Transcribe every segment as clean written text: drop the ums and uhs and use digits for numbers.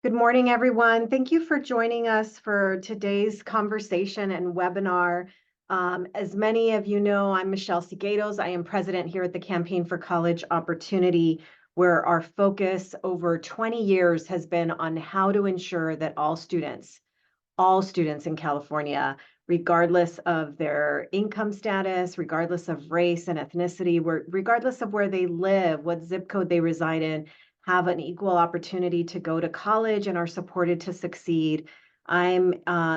Good morning, everyone. Thank you for joining us for today's conversation and webinar. As many of you know, I'm Michelle Segatos. I am president here at the Campaign for College Opportunity, where our focus over 20 years has been on how to ensure that all students in California, regardless of their income status, regardless of race and ethnicity, regardless of where they live, what zip code they reside in, have an equal opportunity to go to college and are supported to succeed. I'm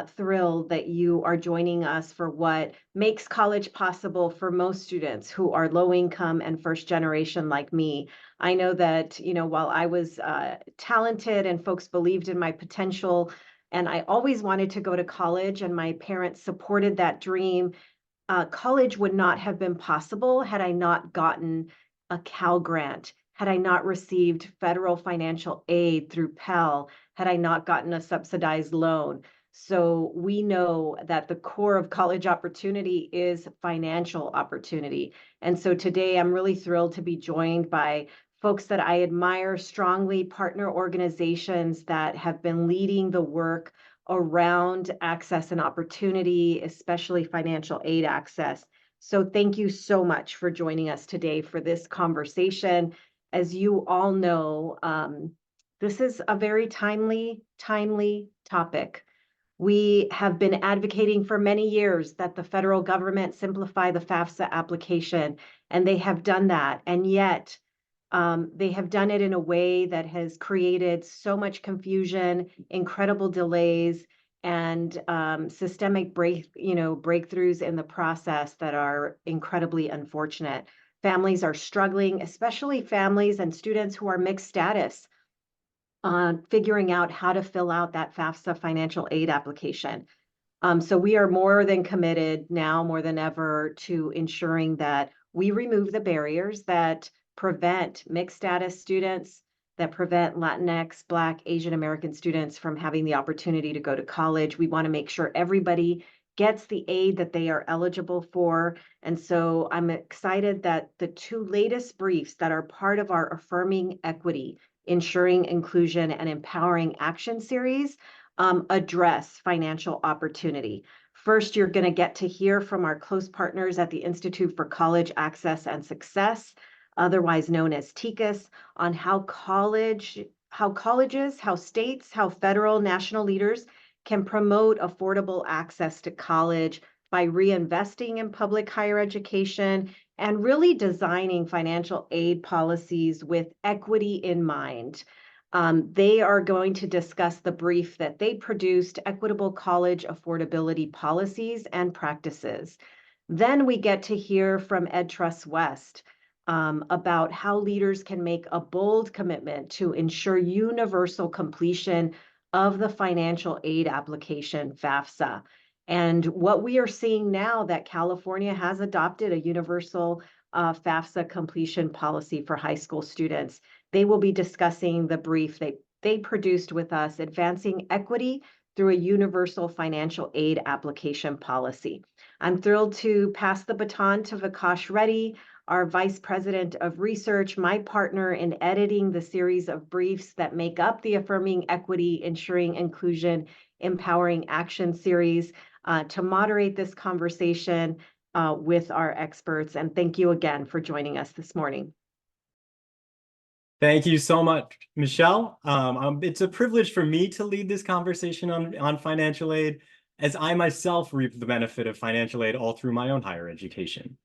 thrilled that you are joining us for what makes college possible for most students who are low income and first generation like me. I know that, while I was talented and folks believed in my potential, and I always wanted to go to college, and my parents supported that dream, college would not have been possible had I not gotten a Cal Grant, had I not received federal financial aid through Pell, had I not gotten a subsidized loan. So we know that the core of college opportunity is financial opportunity. And so today I'm really thrilled to be joined by folks that I admire strongly, partner organizations that have been leading the work around access and opportunity, especially financial aid access. So thank you so much for joining us today for this conversation. As you all know, this is a very timely topic. We have been advocating for many years that the federal government simplify the FAFSA application, and they have done that. And yet, they have done it in a way that has created so much confusion, incredible delays, and systemic breakthroughs in the process that are incredibly unfortunate. Families are struggling, especially families and students who are mixed status, figuring out how to fill out that FAFSA financial aid application. So we are more than committed now, more than ever, to ensuring that we remove the barriers that prevent mixed status students, that prevent Latinx, Black, Asian American students from having the opportunity to go to college. We want to make sure everybody gets the aid that they are eligible for. And so I'm excited that the two latest briefs that are part of our Affirming Equity, Ensuring Inclusion, and Empowering Action series address financial opportunity. First, you're going to get to hear from our close partners at the Institute for College Access and Success, otherwise known as TICAS, on how colleges, how states, how federal, national leaders can promote affordable access to college by reinvesting in public higher education and really designing financial aid policies with equity in mind. They are going to discuss the brief that they produced, Equitable College Affordability Policies and Practices. Then we get to hear from Ed Trust West about how leaders can make a bold commitment to ensure universal completion of the financial aid application, FAFSA. And what we are seeing now that California has adopted a universal FAFSA completion policy for high school students. They will be discussing the brief they produced with us, Advancing Equity through a Universal Financial Aid Application Policy. I'm thrilled to pass the baton to Vikash Reddy, our Vice President of Research, my partner in editing the series of briefs that make up the Affirming Equity, Ensuring Inclusion, Empowering Action series, to moderate this conversation with our experts. And thank you again for joining us this morning. Thank you so much, Michelle. It's a privilege for me to lead this conversation on financial aid, as I myself reap the benefit of financial aid all through my own higher education.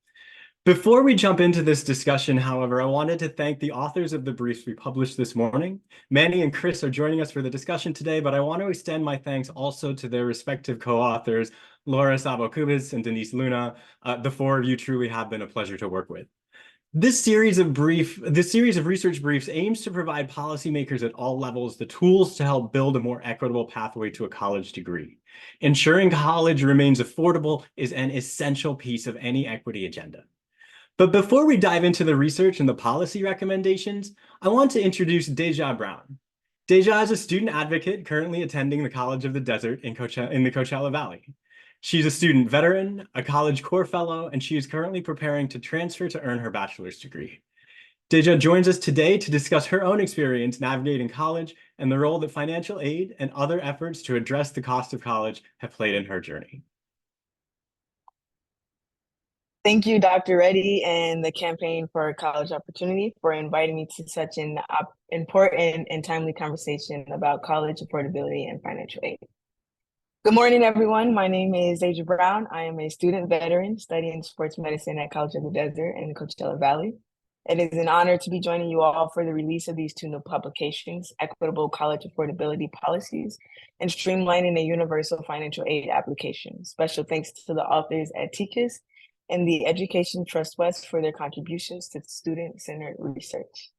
Before we jump into this discussion, however, I wanted to thank the authors of the briefs we published this morning. Manny and Chris are joining us for the discussion today, but I want to extend my thanks also to their respective co-authors, Laura Sabo-Kubis and Denise Luna. The four of you truly have been a pleasure to work with. This series of research briefs aims to provide policymakers at all levels the tools to help build a more equitable pathway to a college degree. Ensuring college remains affordable is an essential piece of any equity agenda. But before we dive into the research and the policy recommendations, I want to introduce Deja Brown. Deja is a student advocate currently attending the College of the Desert in the Coachella Valley. She's a student veteran, a College Core Fellow, and she is currently preparing to transfer to earn her bachelor's degree. Deja joins us today to discuss her own experience navigating college and the role that financial aid and other efforts to address the cost of college have played in her journey. Thank you, Dr. Reddy and the Campaign for College Opportunity for inviting me to such an important and timely conversation about college affordability and financial aid. Good morning, everyone. My name is Deja Brown. I am a student veteran studying sports medicine at College of the Desert in Coachella Valley. It is an honor to be joining you all for the release of these two new publications, Equitable College Affordability Policies and Streamlining a Universal Financial Aid Application. Special thanks to the authors at TICAS and the Education Trust West for their contributions to student-centered research.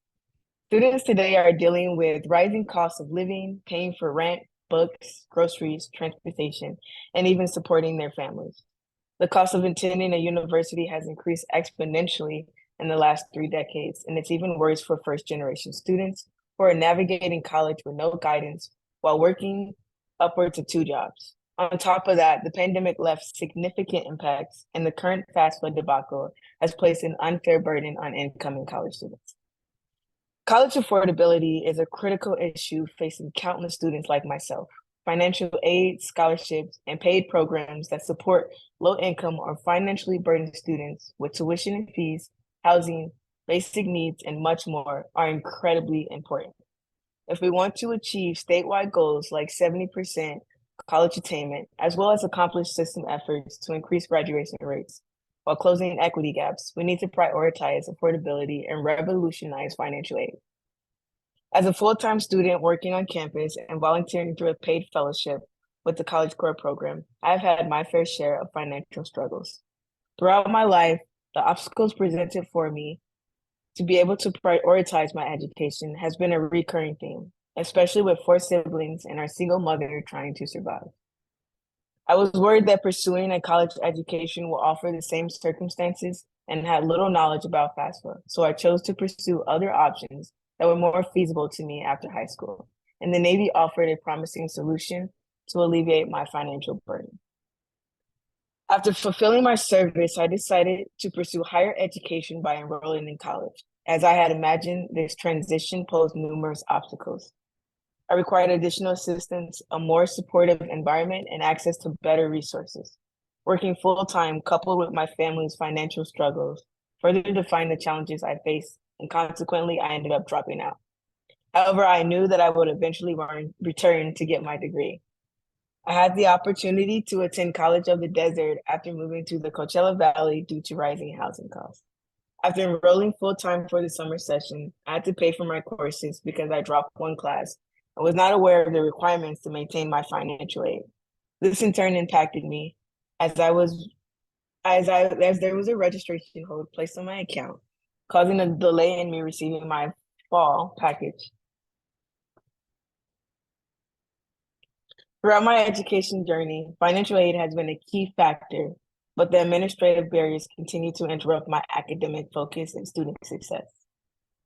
Students today are dealing with rising costs of living, paying for rent, books, groceries, transportation, and even supporting their families. The cost of attending a university has increased exponentially in the last 3 decades, and it's even worse for first-generation students who are navigating college with no guidance while working upwards of 2 jobs. On top of that, the pandemic left significant impacts, and the current FAFSA debacle has placed an unfair burden on incoming college students. College affordability is a critical issue facing countless students like myself. Financial aid, scholarships, and paid programs that support low-income or financially burdened students with tuition and fees, housing, basic needs, and much more are incredibly important. If we want to achieve statewide goals like 70% college attainment, as well as accomplish system efforts to increase graduation rates, while closing equity gaps, we need to prioritize affordability and revolutionize financial aid. As a full-time student working on campus and volunteering through a paid fellowship with the College Core program, I've had my fair share of financial struggles. Throughout my life, the obstacles presented for me to be able to prioritize my education has been a recurring theme, especially with 4 siblings and our single mother trying to survive. I was worried that pursuing a college education will offer the same circumstances and had little knowledge about FAFSA, so I chose to pursue other options that were more feasible to me after high school, and the Navy offered a promising solution to alleviate my financial burden. After fulfilling my service, I decided to pursue higher education by enrolling in college. As I had imagined, this transition posed numerous obstacles. I required additional assistance, a more supportive environment, and access to better resources. Working full-time, coupled with my family's financial struggles, further defined the challenges I faced, and consequently, I ended up dropping out. However, I knew that I would eventually return to get my degree. I had the opportunity to attend College of the Desert after moving to the Coachella Valley due to rising housing costs. After enrolling full-time for the summer session, I had to pay for my courses because I dropped 1 class. I was not aware of the requirements to maintain my financial aid. This in turn impacted me as there was a registration hold placed on my account, causing a delay in me receiving my fall package. Throughout my education journey, financial aid has been a key factor, but the administrative barriers continue to interrupt my academic focus and student success.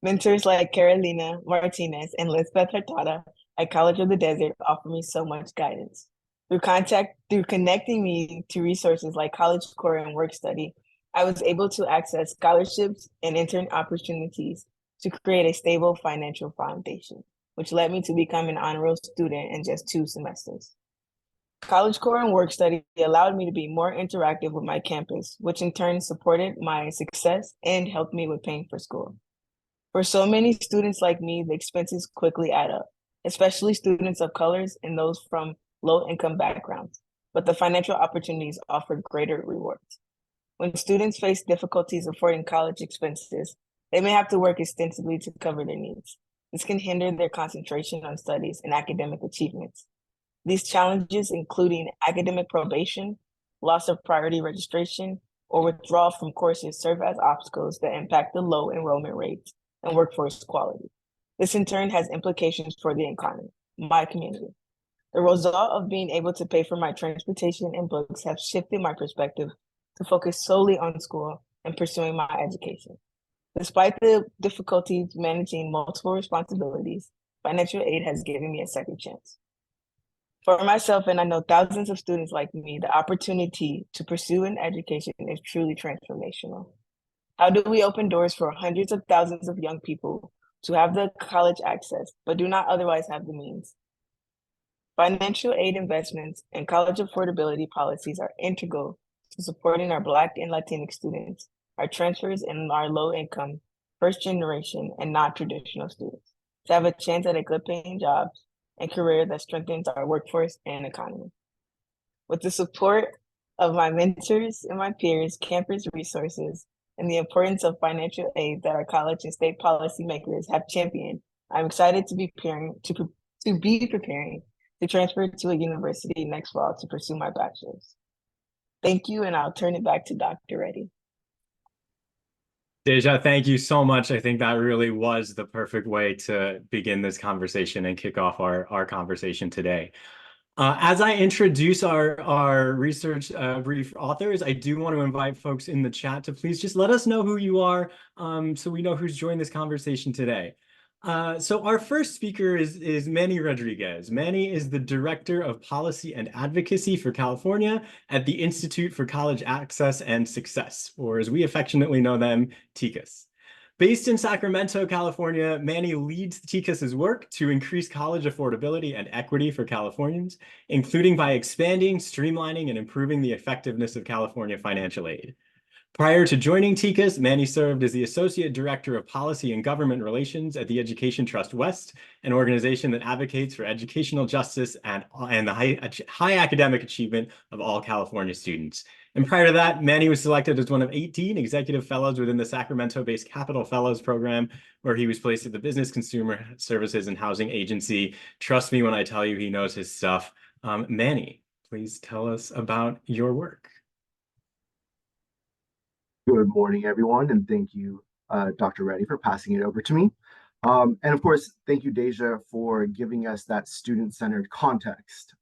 Mentors like Carolina Martinez and Lisbeth Hurtada at College of the Desert offer me so much guidance. Through connecting me to resources like College Core and Work Study, I was able to access scholarships and intern opportunities to create a stable financial foundation, which led me to become an honor roll student in just 2 semesters. College Core and Work Study allowed me to be more interactive with my campus, which in turn supported my success and helped me with paying for school. For so many students like me, the expenses quickly add up, especially students of colors and those from low-income backgrounds, but the financial opportunities offer greater rewards. When students face difficulties affording college expenses, they may have to work extensively to cover their needs. This can hinder their concentration on studies and academic achievements. These challenges, including academic probation, loss of priority registration, or withdrawal from courses, serve as obstacles that impact the low enrollment rates and workforce quality. This in turn has implications for the economy, my community. The result of being able to pay for my transportation and books have shifted my perspective to focus solely on school and pursuing my education. Despite the difficulties managing multiple responsibilities, financial aid has given me a second chance. For myself, and I know thousands of students like me, the opportunity to pursue an education is truly transformational. How do we open doors for hundreds of thousands of young people to have the college access, but do not otherwise have the means? Financial aid investments and college affordability policies are integral to supporting our Black and Latinx students, our transfers, and our low-income, first-generation, and non-traditional students to have a chance at a good-paying job and career that strengthens our workforce and economy. With the support of my mentors and my peers, campus resources, and the importance of financial aid that our college and state policymakers have championed, I'm excited to be preparing to transfer to a university next fall to pursue my bachelor's. Thank you, and I'll turn it back to Dr. Reddy. Deja, thank you so much. I think that really was the perfect way to begin this conversation and kick off our conversation today. As I introduce our research brief authors, I do want to invite folks in the chat to please just let us know who you are, so we know who's joined this conversation today. So our first speaker is Manny Rodriguez. Manny is the Director of Policy and Advocacy for California at the Institute for College Access and Success, or as we affectionately know them, TICAS. Based in Sacramento, California, Manny leads TICAS's work to increase college affordability and equity for Californians, including by expanding, streamlining, and improving the effectiveness of California financial aid. Prior to joining TICAS, Manny served as the Associate Director of Policy and Government Relations at the Education Trust West, an organization that advocates for educational justice and the high academic achievement of all California students. And prior to that, Manny was selected as one of 18 executive fellows within the Sacramento-based Capital Fellows Program, where he was placed at the Business Consumer Services and Housing Agency. Trust me when I tell you he knows his stuff. Manny, please tell us about your work. Good morning, everyone, and thank you, Dr. Reddy, for passing it over to me. And of course, thank you, Deja, for giving us that student-centered context.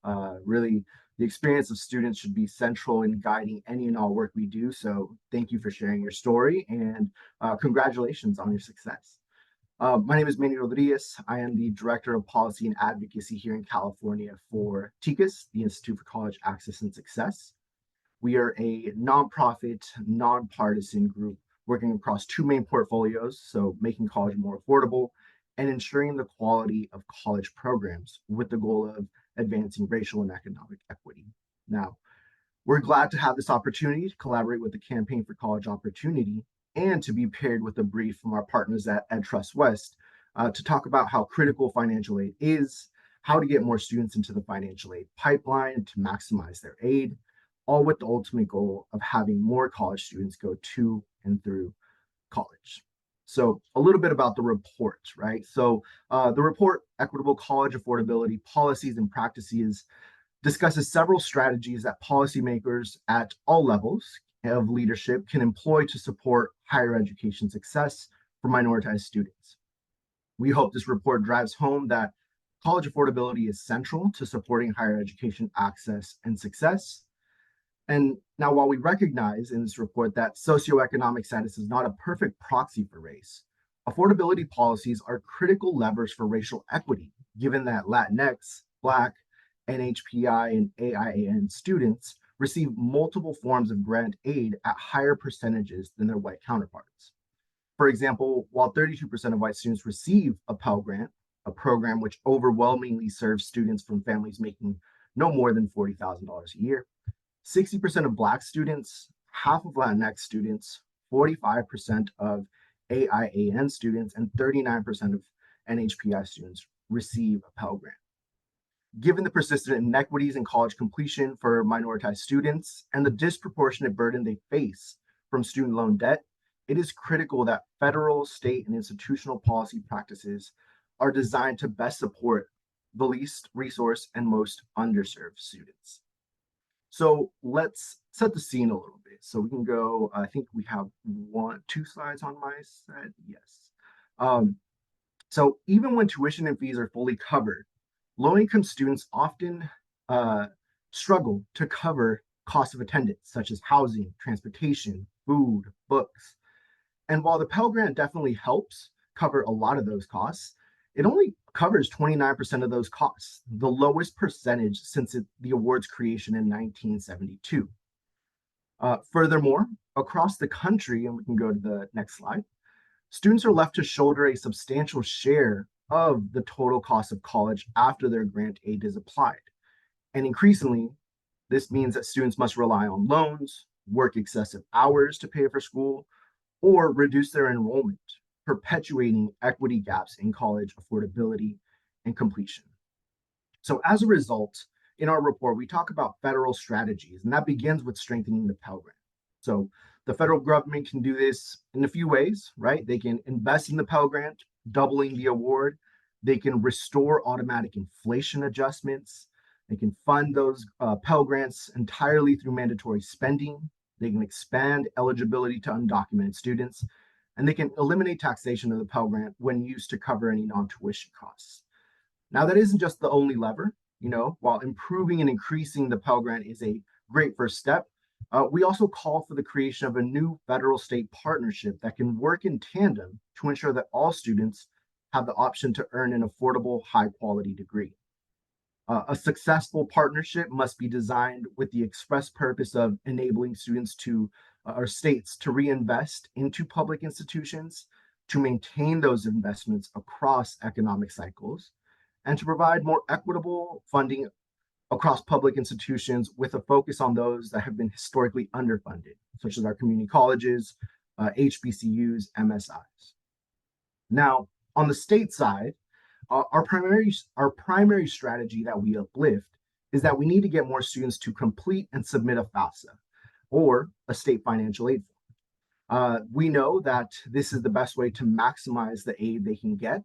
Really, the experience of students should be central in guiding any and all work we do. So thank you for sharing your story, and congratulations on your success. My name is Manny Rodriguez. I am the Director of Policy and Advocacy here in California for TICAS, the Institute for College Access and Success. We are a nonprofit, nonpartisan group working across two main portfolios, so making college more affordable and ensuring the quality of college programs with the goal of advancing racial and economic equity. Now, we're glad to have this opportunity to collaborate with the Campaign for College Opportunity and to be paired with a brief from our partners at EdTrust West to talk about how critical financial aid is, how to get more students into the financial aid pipeline to maximize their aid, all with the ultimate goal of having more college students go to and through college. So a little bit about the report, right? So the report, Equitable College Affordability Policies and Practices, discusses several strategies that policymakers at all levels of leadership can employ to support higher education success for minoritized students. We hope this report drives home that college affordability is central to supporting higher education access and success. And now, while we recognize in this report that socioeconomic status is not a perfect proxy for race, affordability policies are critical levers for racial equity, given that Latinx, Black, NHPI, and AIAN students receive multiple forms of grant aid at higher percentages than their white counterparts. For example, while 32% of white students receive a Pell Grant, a program which overwhelmingly serves students from families making no more than $40,000 a year, 60% of Black students, half of Latinx students, 45% of AIAN students, and 39% of NHPI students receive a Pell Grant. Given the persistent inequities in college completion for minoritized students and the disproportionate burden they face from student loan debt, it is critical that federal, state, and institutional policy practices are designed to best support the least resourced and most underserved students. So let's set the scene a little bit. So we can go, I think we have two slides on my side. Yes. So even when tuition and fees are fully covered, low-income students often struggle to cover costs of attendance, such as housing, transportation, food, books. And while the Pell Grant definitely helps cover a lot of those costs, it only covers 29% of those costs, the lowest percentage since the award's creation in 1972. Furthermore, across the country, and we can go to the next slide, students are left to shoulder a substantial share of the total cost of college after their grant aid is applied. And increasingly, this means that students must rely on loans, work excessive hours to pay for school, or reduce their enrollment, perpetuating equity gaps in college affordability and completion. So as a result, in our report, we talk about federal strategies, and that begins with strengthening the Pell Grant. So the federal government can do this in a few ways, right? They can invest in the Pell Grant, doubling the award. They can restore automatic inflation adjustments. They can fund those Pell Grants entirely through mandatory spending. They can expand eligibility to undocumented students, and they can eliminate taxation of the Pell Grant when used to cover any non-tuition costs. Now, that isn't just the only lever. While improving and increasing the Pell Grant is a great first step, we also call for the creation of a new federal-state partnership that can work in tandem to ensure that all students have the option to earn an affordable, high-quality degree. A successful partnership must be designed with the express purpose of enabling students or states to reinvest into public institutions, to maintain those investments across economic cycles, and to provide more equitable funding across public institutions with a focus on those that have been historically underfunded, such as our community colleges, HBCUs, MSIs. Now, on the state side, our primary strategy that we uplift is that we need to get more students to complete and submit a FAFSA, or a state financial aid form. We know that this is the best way to maximize the aid they can get.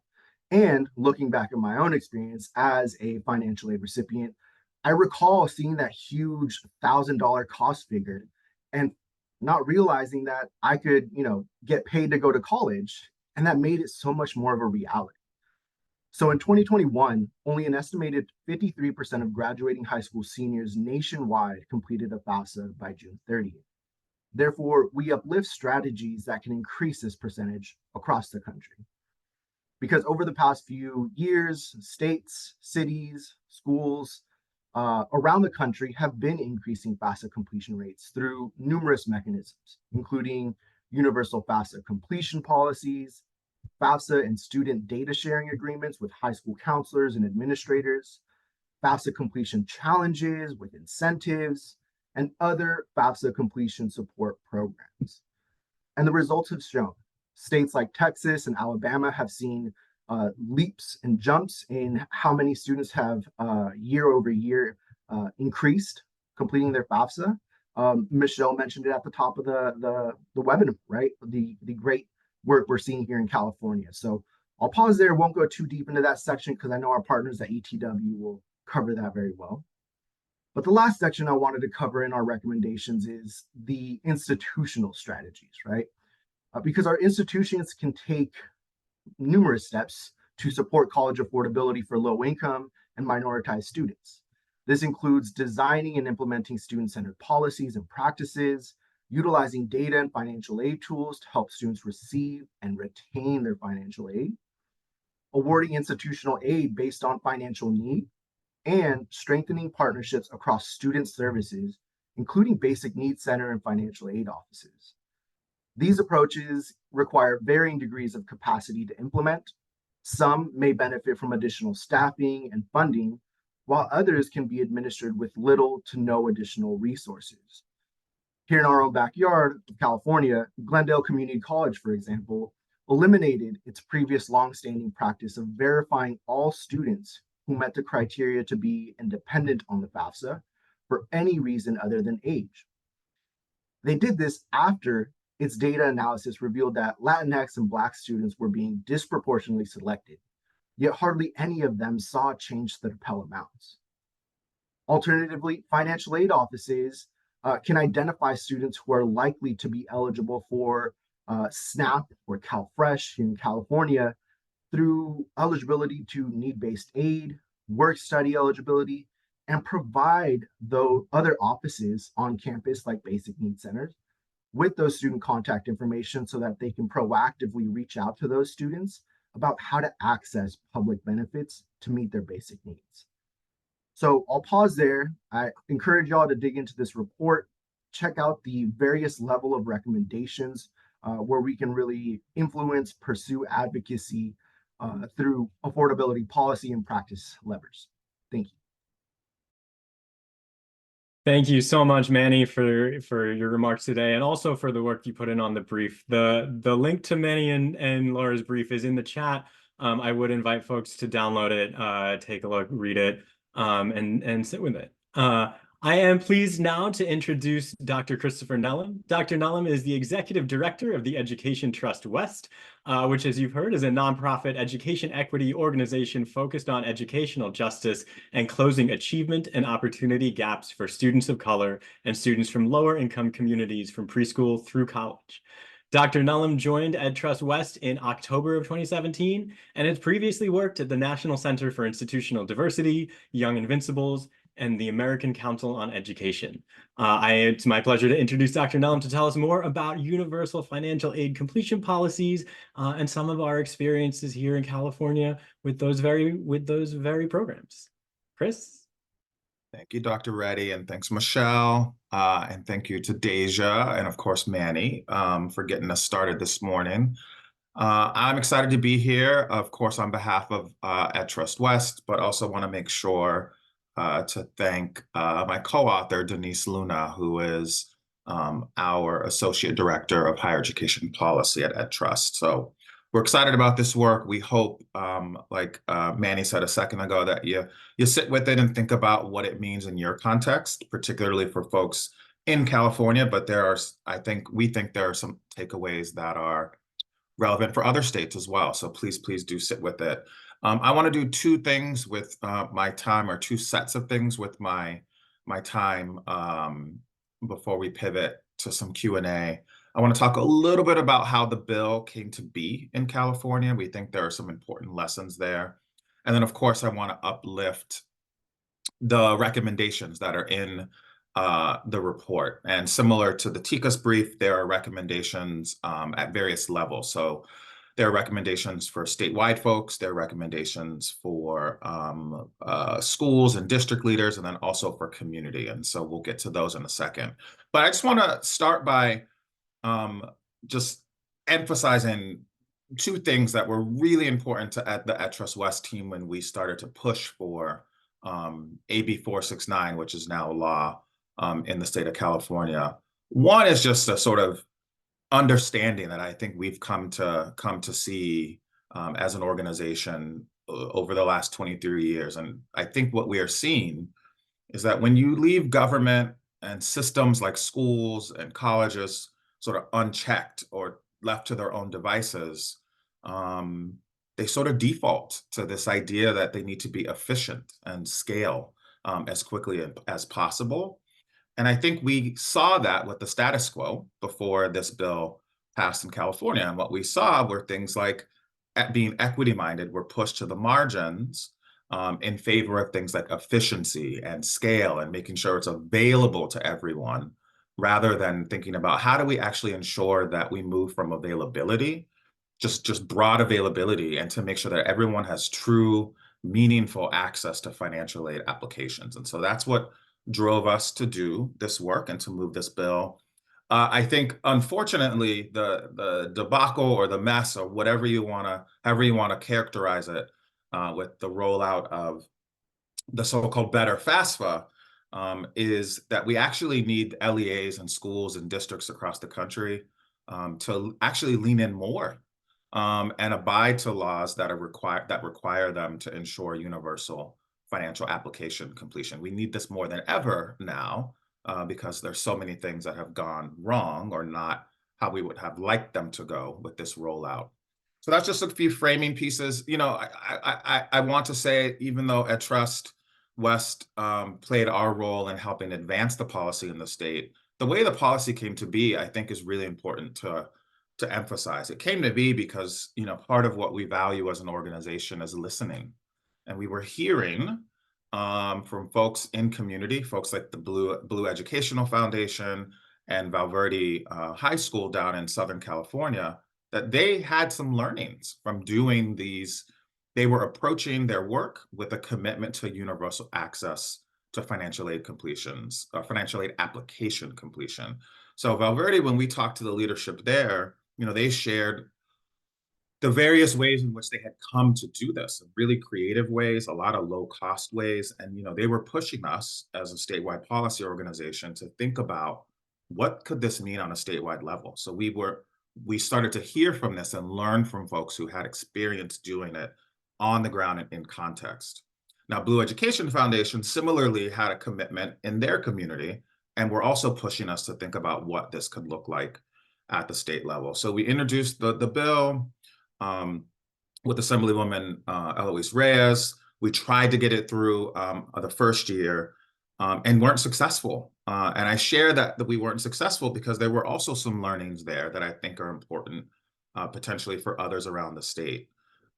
And looking back at my own experience as a financial aid recipient, I recall seeing that huge $1,000 cost figure and not realizing that I could, get paid to go to college, and that made it so much more of a reality. So in 2021, only an estimated 53% of graduating high school seniors nationwide completed a FAFSA by June 30th. Therefore, we uplift strategies that can increase this percentage across the country. Because over the past few years, states, cities, schools around the country have been increasing FAFSA completion rates through numerous mechanisms, including universal FAFSA completion policies, FAFSA and student data sharing agreements with high school counselors and administrators, FAFSA completion challenges with incentives, and other FAFSA completion support programs. And the results have shown. States like Texas and Alabama have seen leaps and jumps in how many students have year over year increased completing their FAFSA. Michelle mentioned it at the top of the webinar, right? The great work we're seeing here in California. So I'll pause there, won't go too deep into that section because I know our partners at ETW will cover that very well. But the last section I wanted to cover in our recommendations is the institutional strategies, right? Because our institutions can take numerous steps to support college affordability for low-income and minoritized students. This includes designing and implementing student-centered policies and practices, utilizing data and financial aid tools to help students receive and retain their financial aid, awarding institutional aid based on financial need, and strengthening partnerships across student services, including basic needs center and financial aid offices. These approaches require varying degrees of capacity to implement. Some may benefit from additional staffing and funding, while others can be administered with little to no additional resources. Here in our own backyard of California, Glendale Community College, for example, eliminated its previous longstanding practice of verifying all students who met the criteria to be independent on the FAFSA for any reason other than age. They did this after its data analysis revealed that Latinx and Black students were being disproportionately selected, yet hardly any of them saw a change to their Pell amounts. Alternatively, financial aid offices can identify students who are likely to be eligible for SNAP or CalFresh in California through eligibility to need-based aid, work-study eligibility, and provide the other offices on campus like basic needs centers with those student contact information so that they can proactively reach out to those students about how to access public benefits to meet their basic needs. So I'll pause there. I encourage y'all to dig into this report. check out the various level of recommendations where we can really influence, pursue advocacy through affordability policy and practice levers. Thank you. Thank you so much, Manny, for your remarks today, and also for the work you put in on the brief. The link to Manny and Laura's brief is in the chat. I would invite folks to download it, take a look, read it, and sit with it. I am pleased now to introduce Dr. Christopher Nullum. Dr. Nullum is the Executive Director of the Education Trust West, which, as you've heard, is a nonprofit education equity organization focused on educational justice and closing achievement and opportunity gaps for students of color and students from lower income communities from preschool through college. Dr. Nullum joined EdTrust West in October of 2017 and has previously worked at the National Center for Institutional Diversity, Young Invincibles, and the American Council on Education. It's my pleasure to introduce Dr. Nullum to tell us more about universal financial aid completion policies and some of our experiences here in California with those very programs. Chris? Thank you, Dr. Reddy, and thanks, Michelle, and thank you to Deja and, of course, Manny for getting us started this morning. I'm excited to be here, of course, on behalf of EdTrust West, but also want to make sure to thank my co-author, Denise Luna, who is our Associate Director of Higher Education Policy at EdTrust. So we're excited about this work. We hope, like Manny said a second ago, that you sit with it and think about what it means in your context, particularly for folks in California. But we think there are some takeaways that are relevant for other states as well. So please do sit with it. I want to do two things with my time, or two sets of things with my time before we pivot to some Q&A. I want to talk a little bit about how the bill came to be in California. We think there are some important lessons there. And then, of course, I want to uplift the recommendations that are in the report. And similar to the TICA's brief, there are recommendations at various levels. So there are recommendations for statewide folks, there are recommendations for schools and district leaders, and then also for community. And so we'll get to those in a second. But I just want to start by just emphasizing two things that were really important to the EdTrust West team when we started to push for AB 469, which is now law in the state of California. One is just a sort of understanding that I think we've come to see as an organization over the last 23 years. And I think what we are seeing is that when you leave government and systems like schools and colleges sort of unchecked or left to their own devices, they sort of default to this idea that they need to be efficient and scale as quickly as possible. And I think we saw that with the status quo before this bill passed in California. And what we saw were things like being equity-minded were pushed to the margins in favor of things like efficiency and scale and making sure it's available to everyone, rather than thinking about how do we actually ensure that we move from availability, just broad availability, and to make sure that everyone has true, meaningful access to financial aid applications. And so that's what drove us to do this work and to move this bill. I think, unfortunately, the debacle or the mess or however you want to characterize it, with the rollout of the so-called better FAFSA, is that we actually need LEAs and schools and districts across the country to actually lean in more and abide to laws that require them to ensure universal financial application completion. We need this more than ever now because there's so many things that have gone wrong or not how we would have liked them to go with this rollout. So that's just a few framing pieces. You know, I want to say, even though EdTrust West played our role in helping advance the policy in the state, the way the policy came to be, I think, is really important to emphasize. It came to be because, you know, part of what we value as an organization is listening. And we were hearing from folks in community, folks like the Blue Educational Foundation and Valverde High School down in Southern California, that they had some learnings from doing these. They were approaching their work with a commitment to universal access to financial aid completions, financial aid application completion. So Valverde, when we talked to the leadership there, they shared the various ways in which they had come to do this, really creative ways, a lot of low-cost ways. And, they were pushing us as a statewide policy organization to think about what could this mean on a statewide level. So we started to hear from this and learn from folks who had experience doing it on the ground in context. Now, Blue Education Foundation similarly had a commitment in their community, and were also pushing us to think about what this could look like at the state level. So we introduced the bill with Assemblywoman Eloise Reyes. We tried to get it through the first year and weren't successful. And I share that we weren't successful because there were also some learnings there that I think are important potentially for others around the state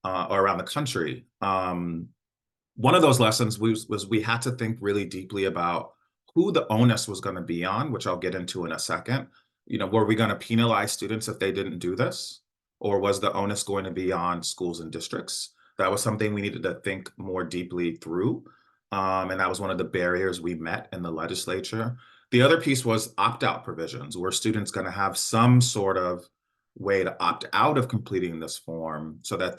or around the country. One of those lessons was we had to think really deeply about who the onus was going to be on, which I'll get into in a second. Were we going to penalize students if they didn't do this? Or was the onus going to be on schools and districts? That was something we needed to think more deeply through. And that was one of the barriers we met in the legislature. The other piece was opt-out provisions. Were students going to have some sort of way to opt out of completing this form so that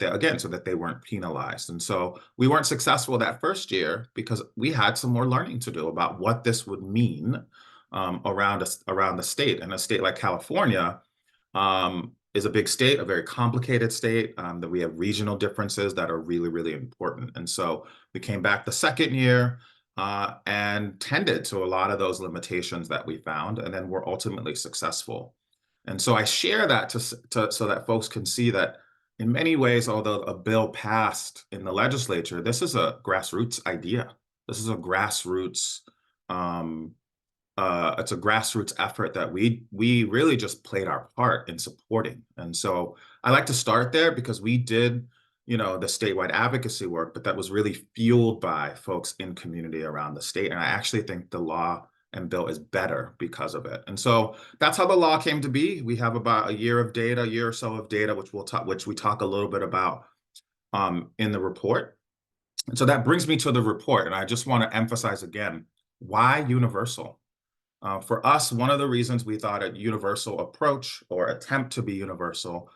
they weren't penalized? And so we weren't successful that first year because we had some more learning to do about what this would mean around the state. And a state like California is a big state, a very complicated state, that we have regional differences that are really, really important. And so we came back the second year and tended to a lot of those limitations that we found, and then were ultimately successful. And so I share that so that folks can see that in many ways, although a bill passed in the legislature, this is a grassroots idea. This is a grassroots it's a grassroots effort that we really just played our part in supporting. And so I like to start there because we did, the statewide advocacy work, but that was really fueled by folks in community around the state. And I actually think the law and bill is better because of it. And so that's how the law came to be. We have about a year or so of data, which we talk a little bit about in the report. And so that brings me to the report. And I just want to emphasize again, why universal? For us, one of the reasons we thought a universal approach or attempt to be universal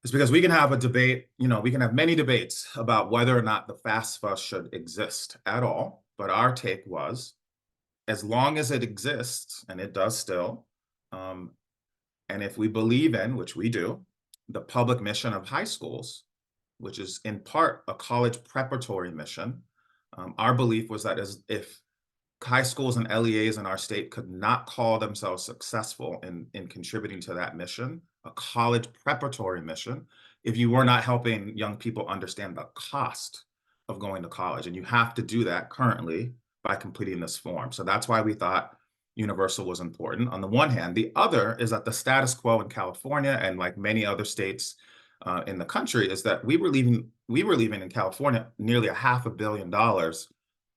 is because we can have a debate, we can have many debates about whether or not the FAFSA should exist at all. But our take was, as long as it exists, and it does still, and if we believe in, which we do, the public mission of high schools, which is in part a college preparatory mission, our belief was that if high schools and LEAs in our state could not call themselves successful in contributing to that mission, a college preparatory mission, if you were not helping young people understand the cost of going to college. And you have to do that currently by completing this form. So that's why we thought universal was important on the one hand. The other is that the status quo in California and like many other states in the country is that we were leaving in California nearly $500 million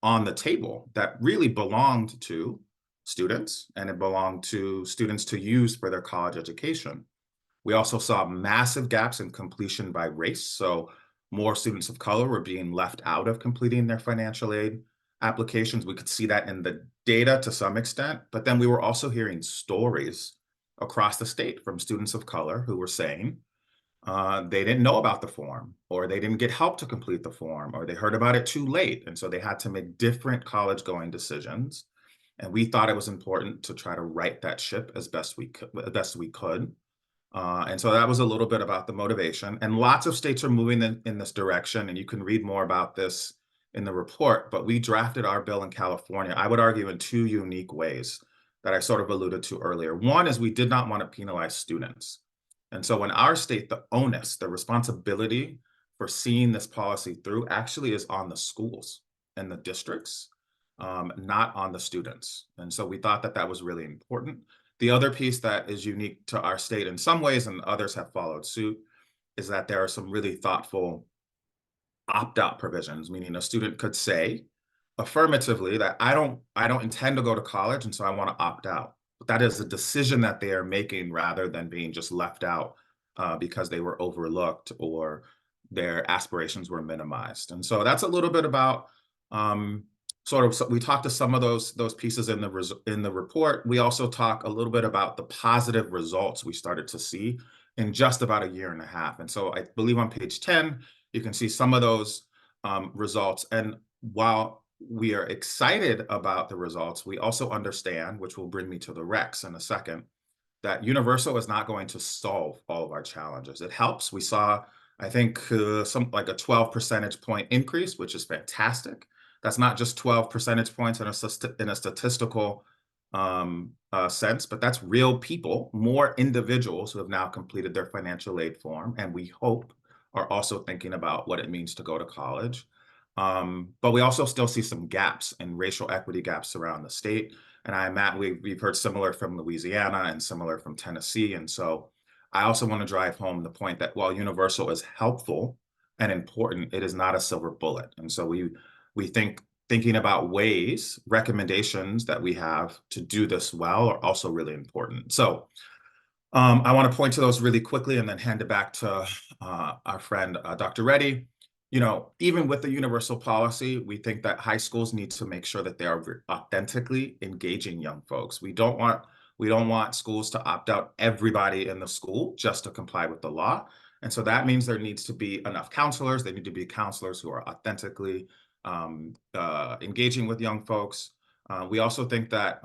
on the table that really belonged to students, and it belonged to students to use for their college education. We also saw massive gaps in completion by race. So more students of color were being left out of completing their financial aid applications. We could see that in the data to some extent, but then we were also hearing stories across the state from students of color who were saying, they didn't know about the form, or they didn't get help to complete the form, or they heard about it too late. And so they had to make different college going decisions. And we thought it was important to try to right that ship as best we could. And so that was a little bit about the motivation. And lots of states are moving in this direction. And you can read more about this in the report. But we drafted our bill in California, I would argue, in two unique ways that I sort of alluded to earlier. One is we did not want to penalize students. And so in our state, the onus, the responsibility for seeing this policy through actually is on the schools and the districts, not on the students. And so we thought that was really important. The other piece that is unique to our state in some ways, and others have followed suit, is that there are some really thoughtful opt-out provisions, meaning a student could say affirmatively that I don't intend to go to college, and so I want to opt out. But that is a decision that they are making rather than being just left out because they were overlooked or their aspirations were minimized. And so that's a little bit about we talked to some of those pieces in the report. We also talk a little bit about the positive results we started to see in just about a year and a half. And so I believe on page 10, you can see some of those results. And while we are excited about the results, we also understand, which will bring me to the recs in a second, that universal is not going to solve all of our challenges. It helps. We saw, I think, some like a 12 percentage point increase, which is fantastic. That's not just 12 percentage points in a statistical sense, but that's real people, more individuals who have now completed their financial aid form, and we hope are also thinking about what it means to go to college. But we also still see some gaps and racial equity gaps around the state. And we've heard similar from Louisiana and similar from Tennessee. And so I also want to drive home the point that while universal is helpful and important, it is not a silver bullet. And so we thinking about ways, recommendations that we have to do this well are also really important. So I want to point to those really quickly and then hand it back to our friend, Dr. Reddy. You know, even with the universal policy, we think that high schools need to make sure that they are authentically engaging young folks. We don't want schools to opt out everybody in the school just to comply with the law. And so that means there needs to be enough counselors. They need to be counselors who are authentically engaging with young folks. We also think that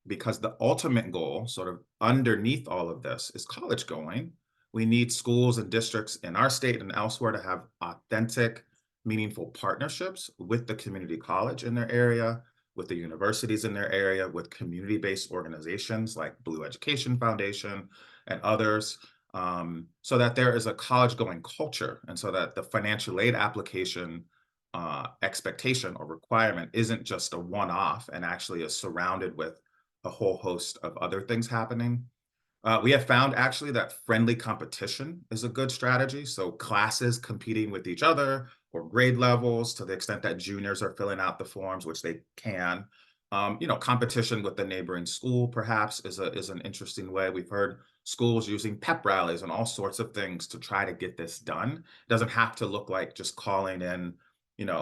because the ultimate goal, sort of underneath all of this, is college going, we need schools and districts in our state and elsewhere to have authentic, meaningful partnerships with the community college in their area, with the universities in their area, with community-based organizations like Blue Education Foundation and others, so that there is a college-going culture, and so that the financial aid application expectation or requirement isn't just a one-off and actually is surrounded with a whole host of other things happening. We have found actually that friendly competition is a good strategy. So classes competing with each other or grade levels to the extent that juniors are filling out the forms, which they can. Competition with the neighboring school perhaps is an interesting way. We've heard schools using pep rallies and all sorts of things to try to get this done. It doesn't have to look like just calling in,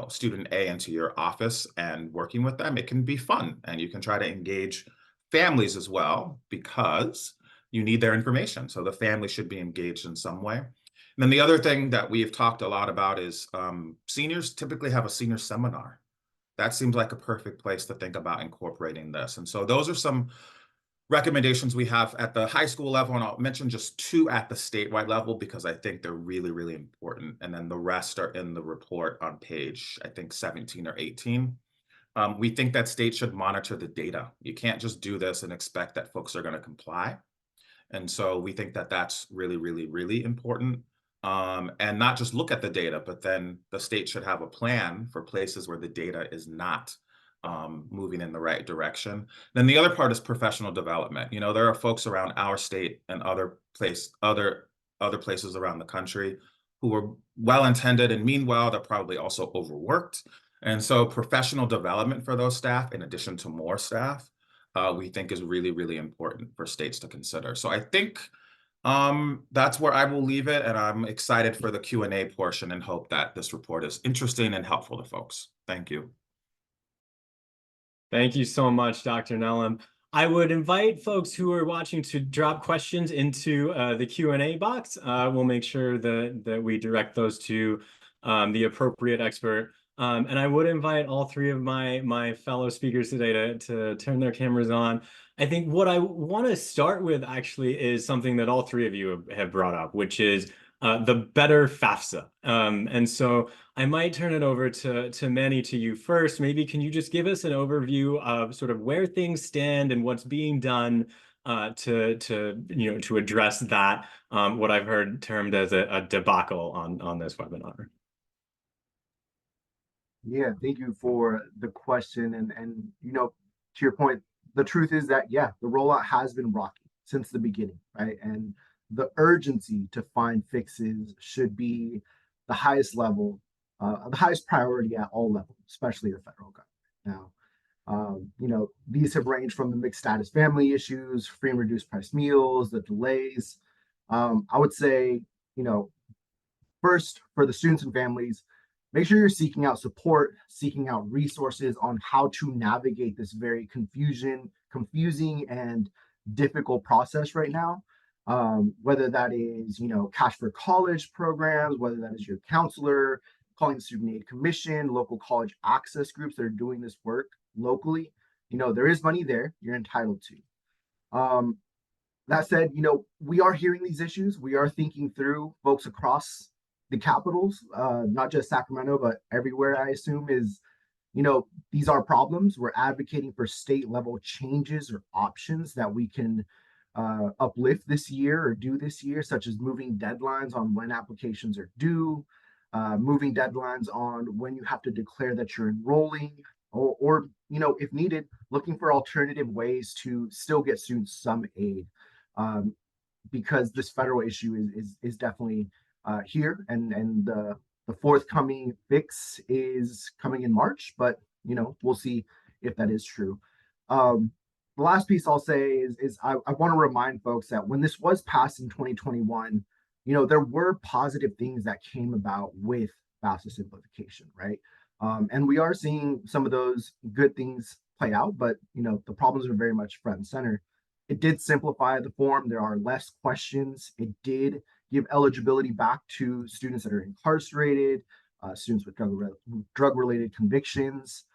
student A into your office and working with them. It can be fun, and you can try to engage families as well, because you need their information. So the family should be engaged in some way. And then the other thing that we've talked a lot about is seniors typically have a senior seminar. That seems like a perfect place to think about incorporating this. And so those are some recommendations we have at the high school level, and I'll mention just two at the statewide level because I think they're really, really important. And then the rest are in the report on page, I think 17 or 18. We think that states should monitor the data. You can't just do this and expect that folks are going to comply. And so we think that that's really, really, really important. And not just look at the data, but then the state should have a plan for places where the data is not moving in the right direction. Then the other part is professional development. There are folks around our state and other places around the country who are well-intended and mean well. They're probably also overworked. And so professional development for those staff, in addition to more staff, we think is really, really important for states to consider. So I think that's where I will leave it. And I'm excited for the Q&A portion and hope that this report is interesting and helpful to folks. Thank you. Thank you so much, Dr. Nellam. I would invite folks who are watching to drop questions into the Q&A box. We'll make sure that we direct those to the appropriate expert. And I would invite all three of my fellow speakers today to turn their cameras on. I think what I want to start with actually is something that all three of you have brought up, which is the better FAFSA. And so I might turn it over to Manny, to you first. Maybe can you just give us an overview of sort of where things stand and what's being done to address that, what I've heard termed as a debacle on this webinar. Yeah, thank you for the question. And to your point, the truth is that, yeah, the rollout has been rocky since the beginning, right? And the urgency to find fixes should be the highest level, the highest priority at all levels, especially the federal government. Now, these have ranged from the mixed status family issues, free and reduced price meals, the delays. I would say, first, for the students and families, make sure you're seeking out support, seeking out resources on how to navigate this very confusing and difficult process right now. Whether that is, Cash for College programs, whether that is your counselor, calling the Student Aid Commission, local college access groups that are doing this work locally. There is money there, you're entitled to. That said, we are hearing these issues. We are thinking through folks across the capitals, not just Sacramento, but everywhere, I assume, is, these are problems. We're advocating for state level changes or options that we can uplift this year or do this year, such as moving deadlines on when applications are due, moving deadlines on when you have to declare that you're enrolling, or if needed, looking for alternative ways to still get students some aid. Because this federal issue is definitely here, and the forthcoming fix is coming in March, but we'll see if that is true. The last piece I'll say is I want to remind folks that when this was passed in 2021, there were positive things that came about with FAFSA simplification, right? And we are seeing some of those good things play out, but the problems are very much front and center. It did simplify the form. There are less questions. It did give eligibility back to students that are incarcerated, students with drug-related convictions.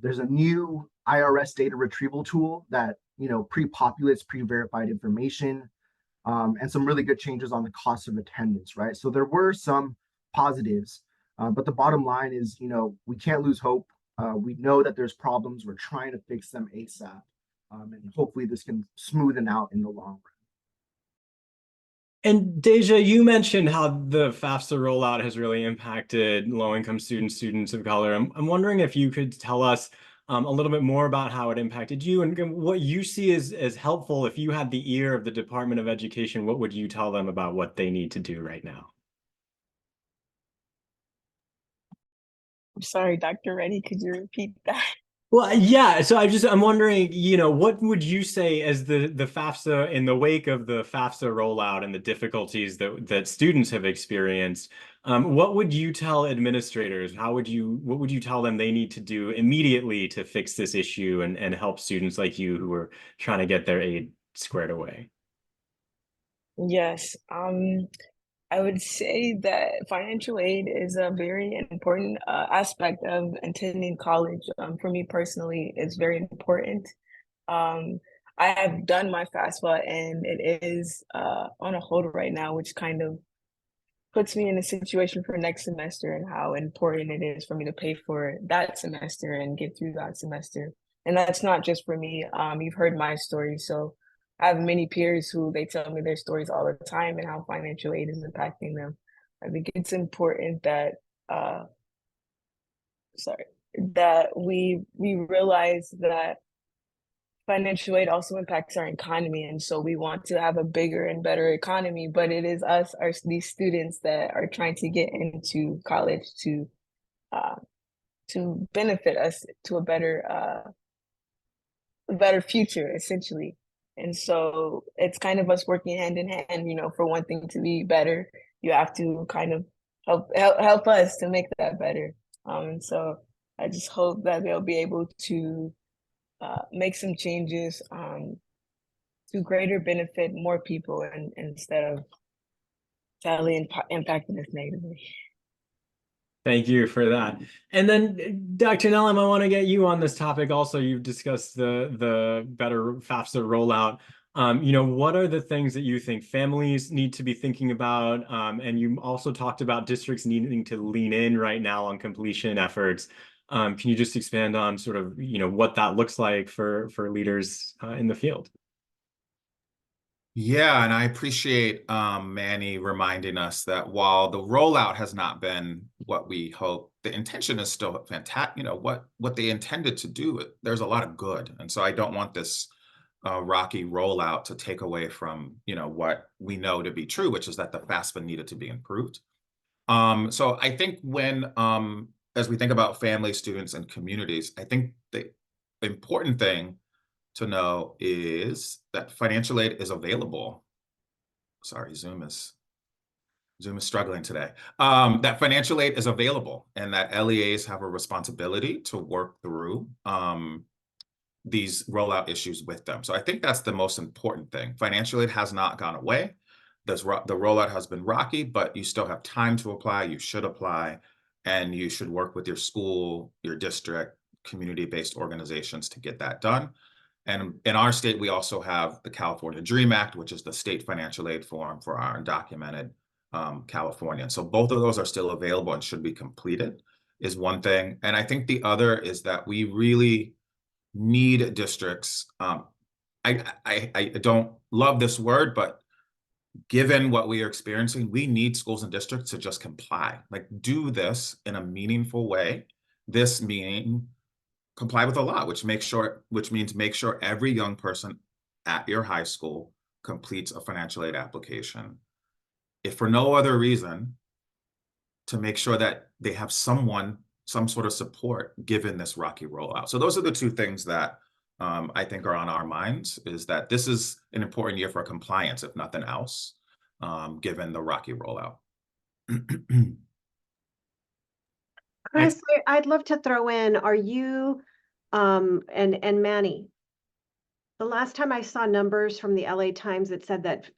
There's a new IRS data retrieval tool that pre-populates pre-verified information, and some really good changes on the cost of attendance, right? So there were some positives, but the bottom line is, we can't lose hope. We know that there's problems. We're trying to fix them ASAP. And hopefully this can smoothen out in the long run. And Deja, you mentioned how the FAFSA rollout has really impacted low-income students of color. I'm wondering if you could tell us a little bit more about how it impacted you and what you see as helpful. If you had the ear of the Department of Education, what would you tell them about what they need to do right now? I'm sorry, Dr. Reddy, could you repeat that? Well, yeah. So I'm wondering, what would you say as the FAFSA, in the wake of the FAFSA rollout and the difficulties that students have experienced, what would you tell administrators? What would you tell them they need to do immediately to fix this issue and help students like you who are trying to get their aid squared away? Yes, I would say that financial aid is a very important aspect of attending college. For me personally, it's very important. I have done my FAFSA and it is on a hold right now, which kind of puts me in a situation for next semester and how important it is for me to pay for that semester and get through that semester. And that's not just for me. You've heard my story, so I have many peers who they tell me their stories all the time and how financial aid is impacting them. I think it's important that that we realize that financial aid also impacts our economy, and so we want to have a bigger and better economy, but it is these students that are trying to get into college to benefit us to a better future, essentially. And so it's kind of us working hand in hand. For one thing to be better, you have to kind of help us to make that better. And so I just hope that they'll be able to make some changes to greater benefit more people and instead of sadly impacting us negatively. Thank you for that. And then, Dr. Nellam, I want to get you on this topic also. You've discussed the better FAFSA rollout. What are the things that you think families need to be thinking about? And you also talked about districts needing to lean in right now on completion efforts. Can you just expand on sort of, what that looks like for leaders in the field? Yeah, and I appreciate Manny reminding us that while the rollout has not been what we hope, the intention is still fantastic. What they intended to do, there's a lot of good. And so I don't want this rocky rollout to take away from, what we know to be true, which is that the FAFSA needed to be improved. So I think when, as we think about families, students, and communities, I think the important thing to know is that financial aid is available. Sorry, Zoom is Zoom is struggling today, that financial aid is available and that LEAs have a responsibility to work through these rollout issues with them. So I think that's the most important thing. Financial aid has not gone away. The rollout has been rocky, but you still have time to apply. You should apply, and you should work with your school, your district, community-based organizations to get that done. And in our state, we also have the California DREAM Act, which is the state financial aid form for our undocumented Californians. So both of those are still available and should be completed, is one thing. And I think the other is that we really need districts. I don't love this word, but given what we are experiencing, we need schools and districts to just comply, like do this in a meaningful way. This meaning comply with the law, which means make sure every young person at your high school completes a financial aid application. If for no other reason, to make sure that they have some sort of support given this rocky rollout. So those are the two things that I think are on our minds, is that this is an important year for compliance, if nothing else, given the rocky rollout. Chris, I'd love to throw in, are you, and Manny, the last time I saw numbers from the LA Times, it said that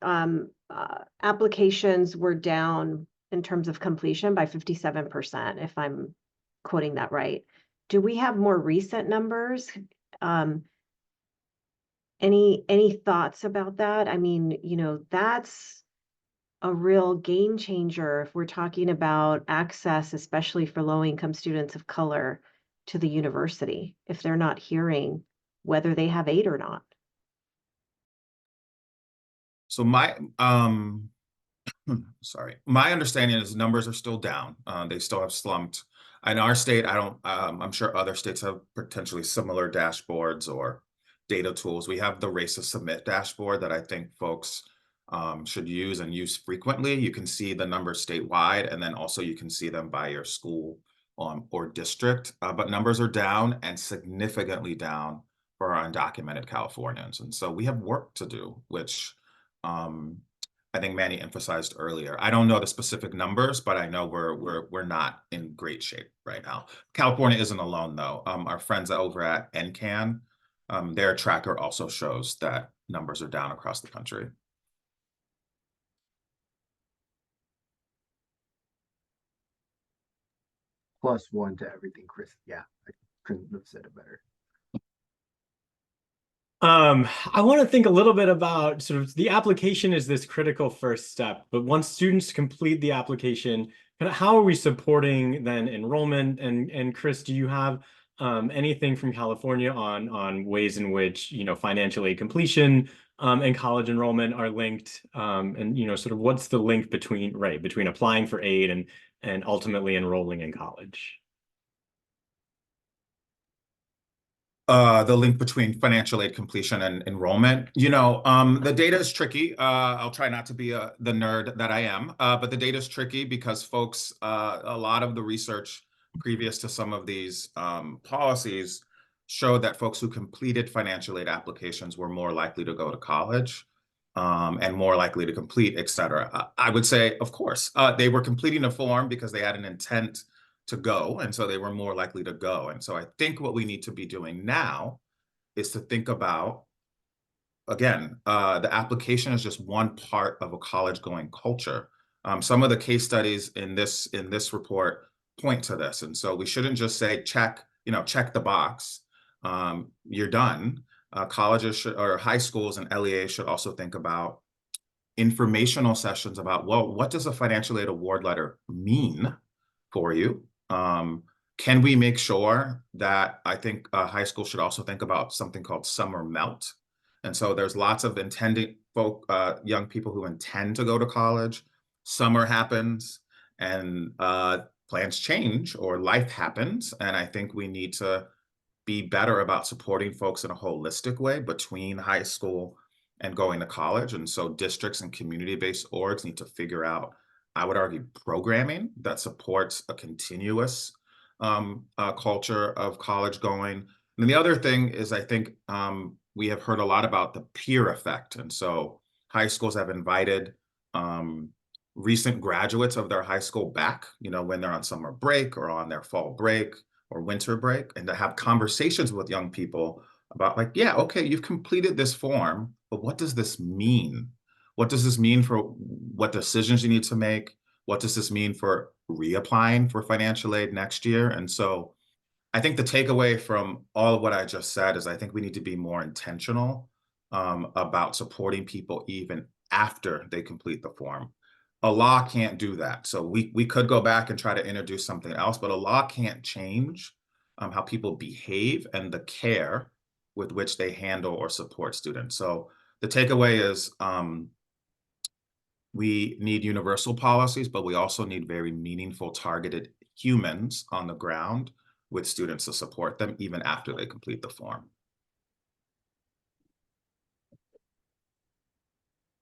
applications were down in terms of completion by 57%, if I'm quoting that right. Do we have more recent numbers? Any thoughts about that? I mean, you know, that's a real game changer if we're talking about access, especially for low-income students of color, to the university, if they're not hearing whether they have aid or not. So my my understanding is numbers are still down. They still have slumped. In our state, I'm sure other states have potentially similar dashboards or data tools. We have the Race to Submit dashboard that I think folks should use and use frequently. You can see the numbers statewide, and then also you can see them by your school or district. But numbers are down, and significantly down for our undocumented Californians. And so we have work to do, which I think Manny emphasized earlier. I don't know the specific numbers, but I know we're not in great shape right now. California isn't alone, though. Our friends over at NCAN, their tracker also shows that numbers are down across the country. +1 to everything, Chris. Yeah, I couldn't have said it better. I want to think a little bit about sort of the application is this critical first step, but once students complete the application, how are we supporting then enrollment? And Chris, do you have anything from California on ways in which, you know, financial aid completion and college enrollment are linked? And, you know, sort of what's the link between applying for aid and ultimately enrolling in college? The link between financial aid completion and enrollment. You know, the data is tricky. I'll try not to be the nerd that I am, but the data is tricky because folks, a lot of the research previous to some of these policies showed that folks who completed financial aid applications were more likely to go to college and more likely to complete, et cetera. I would say, of course, they were completing a form because they had an intent to go, and so they were more likely to go. And so I think what we need to be doing now is to think about, again, the application is just one part of a college-going culture. Some of the case studies in this report point to this, and so we shouldn't just say check the box, you're done. Colleges or high schools and LEA should also think about informational sessions about, well, what does a financial aid award letter mean for you? Can we make sure that, I think high school should also think about something called summer melt. And so there's lots of young people who intend to go to college. Summer happens and plans change or life happens. And I think we need to be better about supporting folks in a holistic way between high school and going to college. And so districts and community-based orgs need to figure out, I would argue, programming that supports a continuous culture of college going. And the other thing is, I think we have heard a lot about the peer effect. And so high schools have invited recent graduates of their high school back, when they're on summer break or on their fall break or winter break, and to have conversations with young people about like, yeah, okay, you've completed this form, but what does this mean? What does this mean for what decisions you need to make? What does this mean for reapplying for financial aid next year? And so I think the takeaway from all of what I just said is I think we need to be more intentional about supporting people even after they complete the form. A law can't do that. So we could go back and try to introduce something else, but a law can't change how people behave and the care with which they handle or support students. So the takeaway is we need universal policies, but we also need very meaningful, targeted humans on the ground with students to support them even after they complete the form.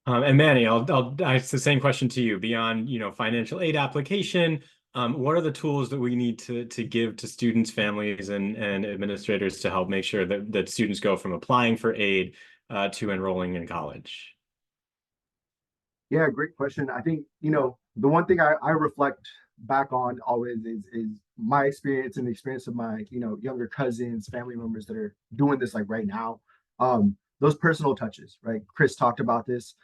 And Manny, I'll ask the same question to you. Beyond, financial aid application, what are the tools that we need to give to students, families, and administrators to help make sure that students go from applying for aid to enrolling in college? Yeah, great question. I think, the one thing I reflect back on always is my experience and the experience of my, younger cousins, family members that are doing this like right now. Those personal touches, right? Chris talked about this,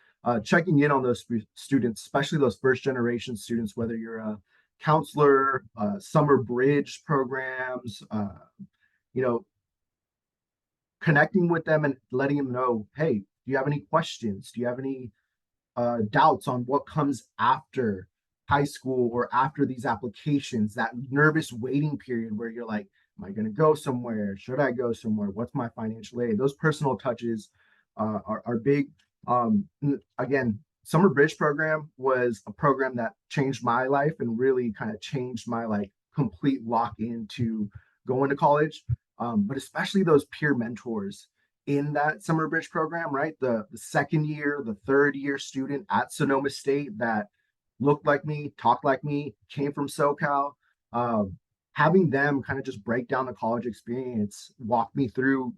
checking in on those students, especially those first generation students, whether you're a counselor, summer bridge programs, you know, connecting with them and letting them know, hey, do you have any questions? Do you have any doubts on what comes after high school or after these applications? That nervous waiting period where you're like, am I going to go somewhere? Should I go somewhere? What's my financial aid? Those personal touches are big. Again, Summer Bridge program was a program that changed my life and really kind of changed my like complete lock into going to college. But especially those peer mentors in that Summer Bridge program, right? The second year, the third year student at Sonoma State that looked like me, talked like me, came from SoCal. Having them kind of just break down the college experience, walk me through,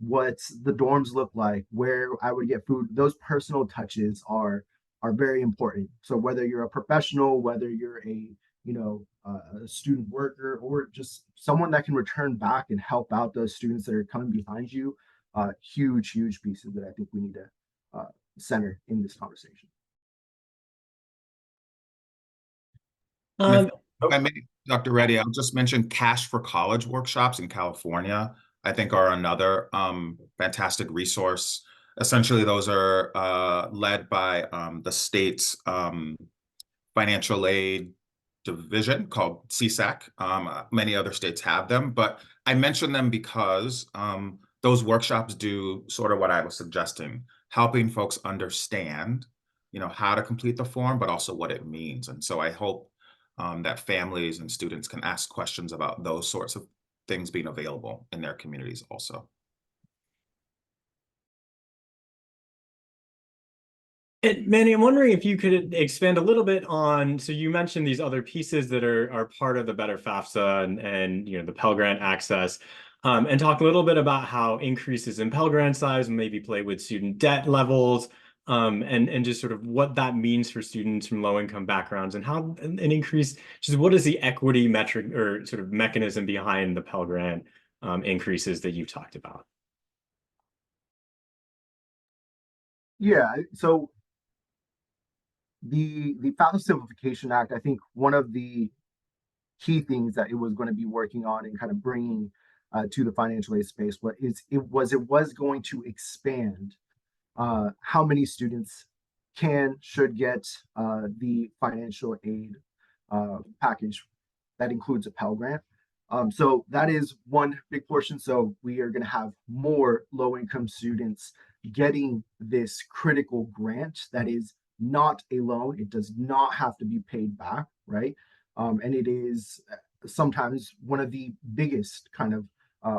what the dorms look like, where I would get food. Those personal touches are very important. So whether you're a professional, whether you're a a student worker, or just someone that can return back and help out those students that are coming behind you, huge pieces that I think we need to center in this conversation. If I may, Dr. Reddy, I'll just mention Cash for College workshops in California, I think are another fantastic resource. Essentially, those are led by the state's financial aid division called CSAC. Many other states have them, but I mention them because those workshops do sort of what I was suggesting, helping folks understand, how to complete the form, but also what it means. And so I hope that families and students can ask questions about those sorts of things being available in their communities also. And Manny, I'm wondering if you could expand a little bit on, so you mentioned these other pieces that are part of the Better FAFSA and the Pell Grant access, and talk a little bit about how increases in Pell Grant size maybe play with student debt levels, and just sort of what that means for students from low-income backgrounds, and how an increase, just what is the equity metric or sort of mechanism behind the Pell Grant increases that you've talked about? Yeah, so the FAFSA Simplification Act, I think one of the key things that it was going to be working on and kind of bringing to the financial aid space it was going to expand how many students should get the financial aid package that includes a Pell Grant. So that is one big portion. So we are going to have more low-income students getting this critical grant that is not a loan. It does not have to be paid back, right? And it is sometimes one of the biggest kind of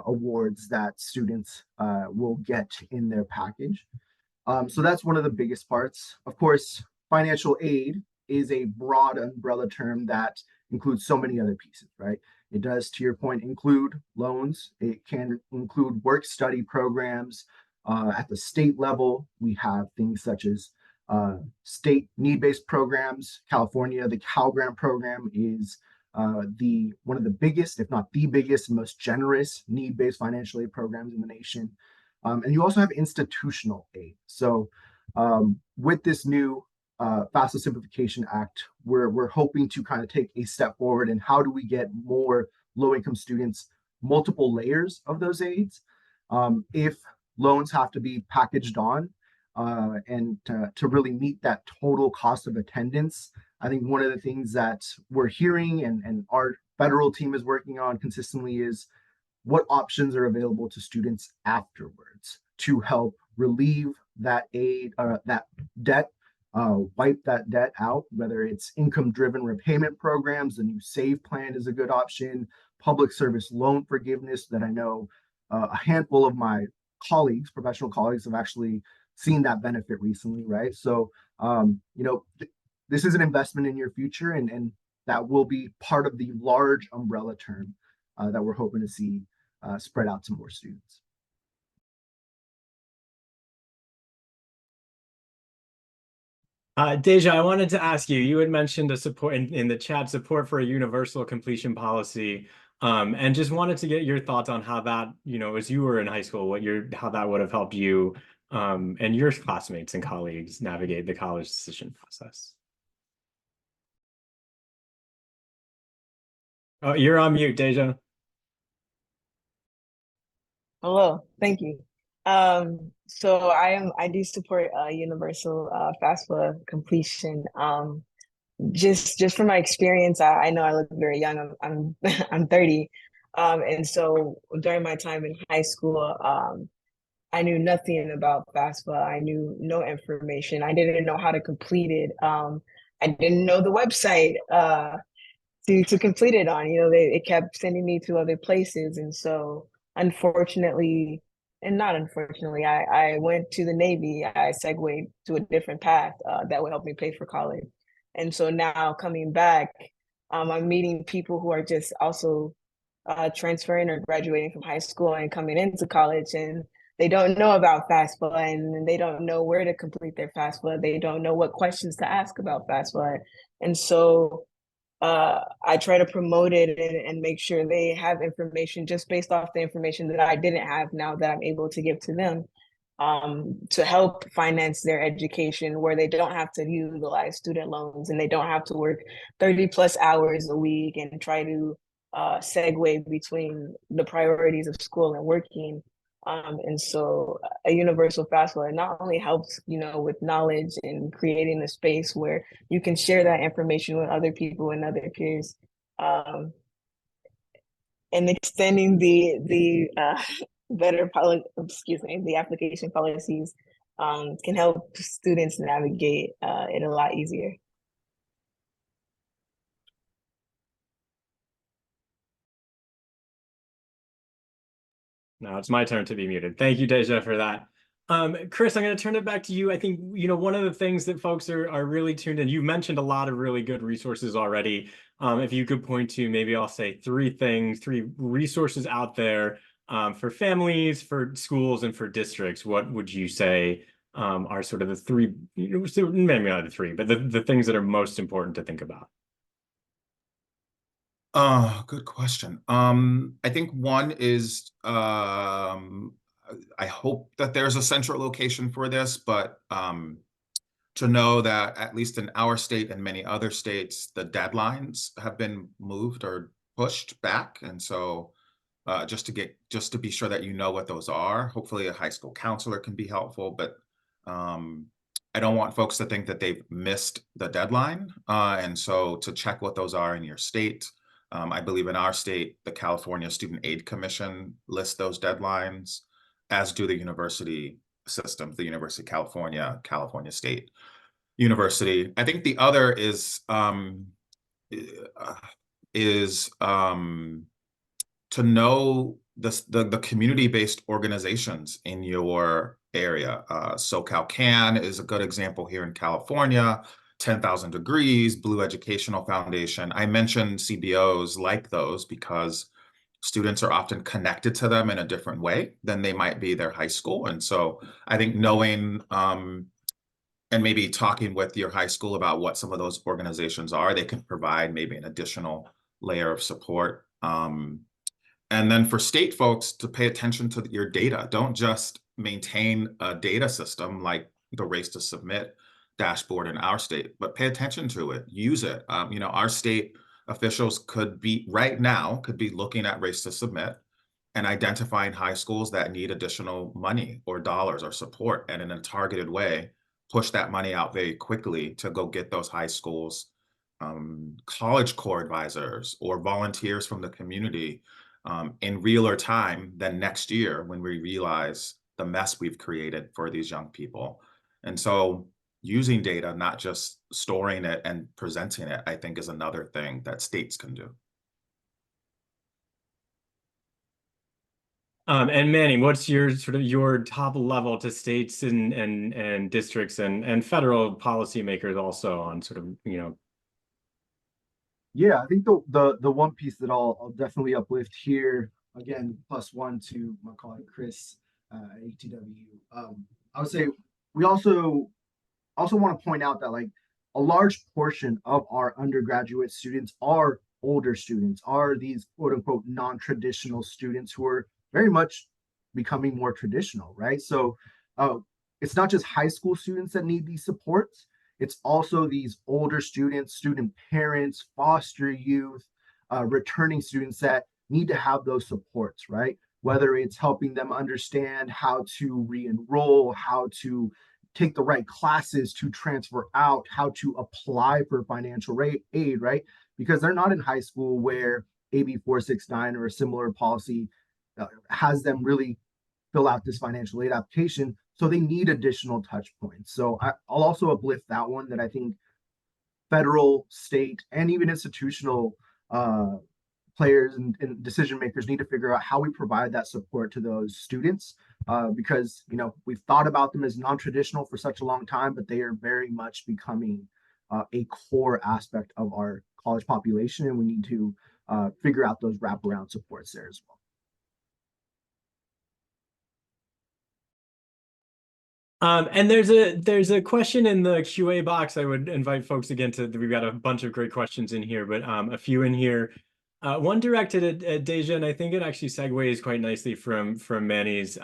awards that students will get in their package. So that's one of the biggest parts. Of course, financial aid is a broad umbrella term that includes so many other pieces, right? It does, to your point, include loans. It can include work study programs. At the state level, we have things such as state need-based programs. California, the Cal Grant program is one of the biggest, if not the biggest, and most generous need-based financial aid programs in the nation. And you also have institutional aid. So with this new FAFSA Simplification Act, we're hoping to kind of take a step forward in how do we get more low-income students multiple layers of those aids. If loans have to be packaged on and to really meet that total cost of attendance, I think one of the things that we're hearing and our federal team is working on consistently is what options are available to students afterwards to help relieve that aid, that debt, wipe that debt out, whether it's income-driven repayment programs. The new SAVE plan is a good option, public service loan forgiveness that I know a handful of my colleagues, professional colleagues, have actually seen that benefit recently, right? So, this is an investment in your future, and that will be part of the large umbrella term that we're hoping to see spread out to more students. Deja, I wanted to ask you, you had mentioned a support in the chat, support for a universal completion policy, and just wanted to get your thoughts on how that, as you were in high school, how that would have helped you and your classmates and colleagues navigate the college decision process. Oh, you're on mute, Deja. Hello, thank you. So I do support universal FAFSA completion. Just from my experience, I know I look very young. I'm I'm 30, and so during my time in high school, I knew nothing about FAFSA. I knew no information. I didn't know how to complete it. I didn't know the website to complete it on. It kept sending me to other places, and so unfortunately, and not unfortunately, I went to the Navy. I segued to a different path that would help me pay for college. And so now coming back, I'm meeting people who are just also transferring or graduating from high school and coming into college, and they don't know about FAFSA, and they don't know where to complete their FAFSA. They don't know what questions to ask about FAFSA. And so I try to promote it and make sure they have information just based off the information that I didn't have now that I'm able to give to them to help finance their education, where they don't have to utilize student loans and they don't have to work 30 plus hours a week and try to segue between the priorities of school and working. And so a universal FAFSA not only helps, with knowledge and creating a space where you can share that information with other people and other peers, and extending the the application policies can help students navigate it a lot easier. Now it's my turn to be muted. Thank you, Deja, for that. Chris, I'm going to turn it back to you. I think, one of the things that folks are really tuned in, you mentioned a lot of really good resources already. If you could point to, maybe I'll say three resources out there for families, for schools, and for districts, what would you say are sort of the three, maybe not the three, but the things that are most important to think about? Good question. I think one is I hope that there's a central location for this, but to know that at least in our state and many other states, the deadlines have been moved or pushed back. And so just to be sure that you know what those are, hopefully a high school counselor can be helpful, but I don't want folks to think that they've missed the deadline. And so to check what those are in your state. I believe in our state, the California Student Aid Commission lists those deadlines, as do the university systems, the University of California, California State University. I think the other is to know the community-based organizations in your area. SoCal Can is a good example here in California. 10,000 Degrees, Blue Educational Foundation. I mentioned CBOs like those because students are often connected to them in a different way than they might be their high school. And so I think knowing and maybe talking with your high school about what some of those organizations are, they can provide maybe an additional layer of support. And then for state folks to pay attention to your data. Don't just maintain a data system like the Race to Submit dashboard in our state, but pay attention to it, use it. Our state officials could be looking at Race to Submit and identifying high schools that need additional money or dollars or support, and in a targeted way, push that money out very quickly to go get those high schools college core advisors or volunteers from the community in realer time than next year when we realize the mess we've created for these young people. And so using data, not just storing it and presenting it, I think is another thing that states can do. And Manny, what's your top level to states and districts and federal policymakers also on Yeah, I think the one piece that I'll definitely uplift here, again, +1 to my colleague Chris at ATW. I would say we also want to point out that like a large portion of our undergraduate students are older students, are these quote unquote non-traditional students who are very much becoming more traditional, right? So it's not just high school students that need these supports. It's also these older students, student parents, foster youth, returning students that need to have those supports, right? Whether it's helping them understand how to re-enroll, how to take the right classes to transfer out, how to apply for financial aid, right? Because they're not in high school where AB 469 or a similar policy has them really fill out this financial aid application. So they need additional touch points. So I'll also uplift that one, that I think federal, state, and even institutional players and decision makers need to figure out how we provide that support to those students, because we've thought about them as non-traditional for such a long time, but they are very much becoming a core aspect of our college population, and we need to figure out those wraparound supports there as well. And there's a question in the QA box. I would invite folks again we've got a bunch of great questions in here, but a few in here. One directed at Deja, and I think it actually segues quite nicely from Manny's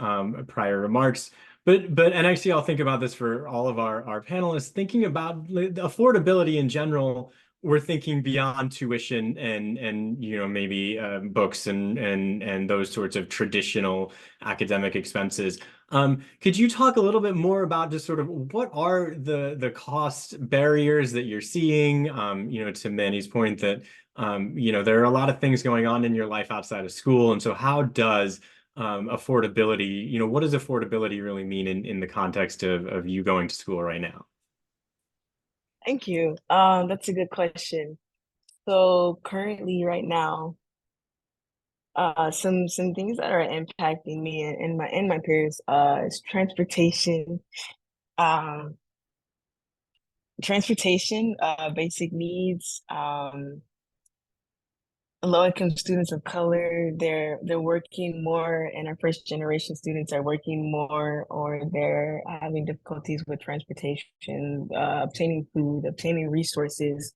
prior remarks. But actually I'll think about this for all of our panelists, thinking about the affordability in general. We're thinking beyond tuition and maybe books and those sorts of traditional academic expenses. Could you talk a little bit more about just sort of what are the cost barriers that you're seeing? To Manny's point that there are a lot of things going on in your life outside of school, and so how does affordability, what does affordability really mean in the context of you going to school right now? Thank you. That's a good question. So currently, right now, some things that are impacting me and my peers is transportation. Basic needs. Low-income students of color, they're working more, and our first generation students are working more, or they're having difficulties with transportation, obtaining food, obtaining resources,